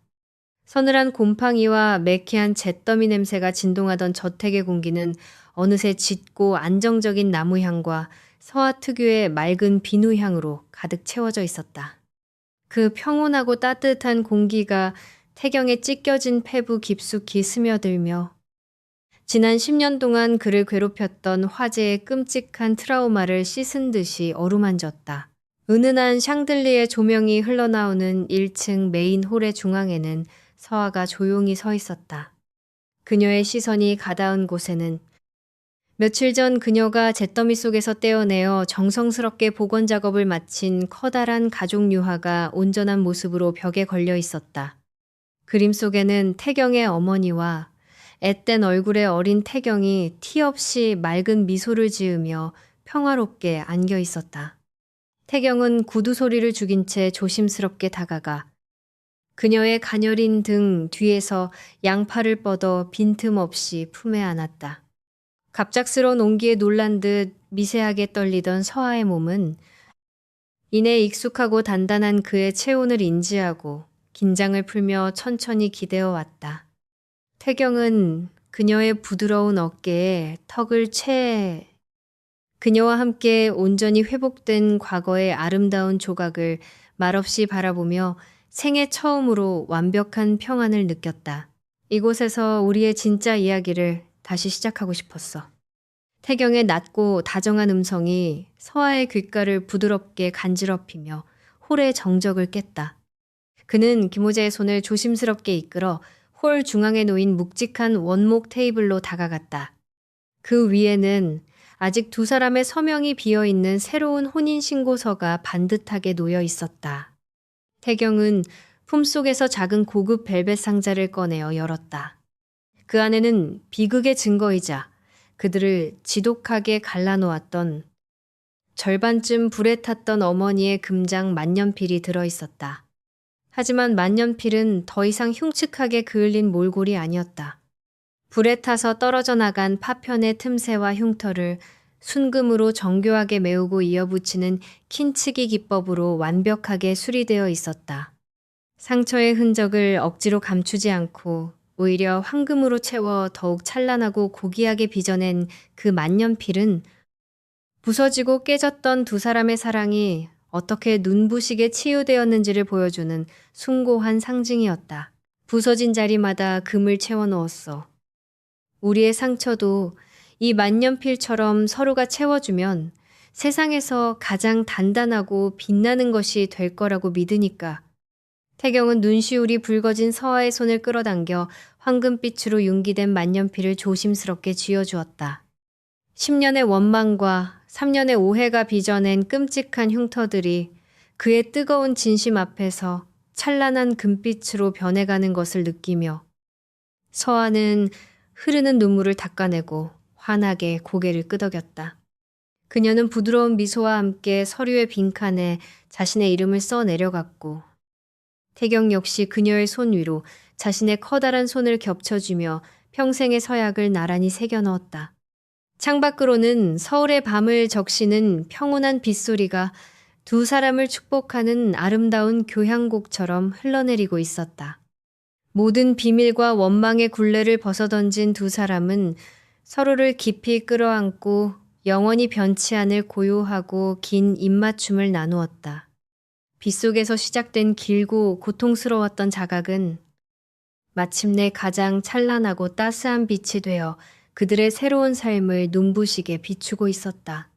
서늘한 곰팡이와 매캐한 잿더미 냄새가 진동하던 저택의 공기는 어느새 짙고 안정적인 나무향과 서아 특유의 맑은 비누향으로 가득 채워져 있었다. 그 평온하고 따뜻한 공기가 태경의 찢겨진 폐부 깊숙이 스며들며 지난 10년 동안 그를 괴롭혔던 화재의 끔찍한 트라우마를 씻은 듯이 어루만졌다. 은은한 샹들리에 조명이 흘러나오는 1층 메인 홀의 중앙에는 서아가 조용히 서 있었다. 그녀의 시선이 가닿은 곳에는 며칠 전 그녀가 잿더미 속에서 떼어내어 정성스럽게 복원 작업을 마친 커다란 가족 유화가 온전한 모습으로 벽에 걸려 있었다. 그림 속에는 태경의 어머니와 앳된 얼굴의 어린 태경이 티 없이 맑은 미소를 지으며 평화롭게 안겨 있었다. 태경은 구두 소리를 죽인 채 조심스럽게 다가가 그녀의 가녀린 등 뒤에서 양팔을 뻗어 빈틈없이 품에 안았다. 갑작스러운 온기에 놀란 듯 미세하게 떨리던 서아의 몸은 이내 익숙하고 단단한 그의 체온을 인지하고 긴장을 풀며 천천히 기대어 왔다. 태경은 그녀의 부드러운 어깨에 턱을 그녀와 함께 온전히 회복된 과거의 아름다운 조각을 말없이 바라보며 생애 처음으로 완벽한 평안을 느꼈다. 이곳에서 우리의 진짜 이야기를 다시 시작하고 싶었어. 태경의 낮고 다정한 음성이 서아의 귓가를 부드럽게 간지럽히며 홀의 정적을 깼다. 그는 김호재의 손을 조심스럽게 이끌어 홀 중앙에 놓인 묵직한 원목 테이블로 다가갔다. 그 위에는 아직 두 사람의 서명이 비어있는 새로운 혼인신고서가 반듯하게 놓여 있었다. 태경은 품속에서 작은 고급 벨벳 상자를 꺼내어 열었다. 그 안에는 비극의 증거이자 그들을 지독하게 갈라놓았던 절반쯤 불에 탔던 어머니의 금장 만년필이 들어있었다. 하지만 만년필은 더 이상 흉측하게 그을린 몰골이 아니었다. 불에 타서 떨어져 나간 파편의 틈새와 흉터를 순금으로 정교하게 메우고 이어붙이는 킨치기 기법으로 완벽하게 수리되어 있었다. 상처의 흔적을 억지로 감추지 않고 오히려 황금으로 채워 더욱 찬란하고 고귀하게 빚어낸 그 만년필은 부서지고 깨졌던 두 사람의 사랑이 어떻게 눈부시게 치유되었는지를 보여주는 숭고한 상징이었다. 부서진 자리마다 금을 채워 넣었어. 우리의 상처도 이 만년필처럼 서로가 채워주면 세상에서 가장 단단하고 빛나는 것이 될 거라고 믿으니까. 태경은 눈시울이 붉어진 서아의 손을 끌어당겨 황금빛으로 융기된 만년필을 조심스럽게 쥐어주었다. 10년의 원망과 3년의 오해가 빚어낸 끔찍한 흉터들이 그의 뜨거운 진심 앞에서 찬란한 금빛으로 변해가는 것을 느끼며 서아는 흐르는 눈물을 닦아내고 환하게 고개를 끄덕였다. 그녀는 부드러운 미소와 함께 서류의 빈칸에 자신의 이름을 써 내려갔고 태경 역시 그녀의 손 위로 자신의 커다란 손을 겹쳐주며 평생의 서약을 나란히 새겨 넣었다. 창밖으로는 서울의 밤을 적시는 평온한 빗소리가 두 사람을 축복하는 아름다운 교향곡처럼 흘러내리고 있었다. 모든 비밀과 원망의 굴레를 벗어던진 두 사람은 서로를 깊이 끌어안고 영원히 변치 않을 고요하고 긴 입맞춤을 나누었다. 빗속에서 시작된 길고 고통스러웠던 자각은 마침내 가장 찬란하고 따스한 빛이 되어 그들의 새로운 삶을 눈부시게 비추고 있었다.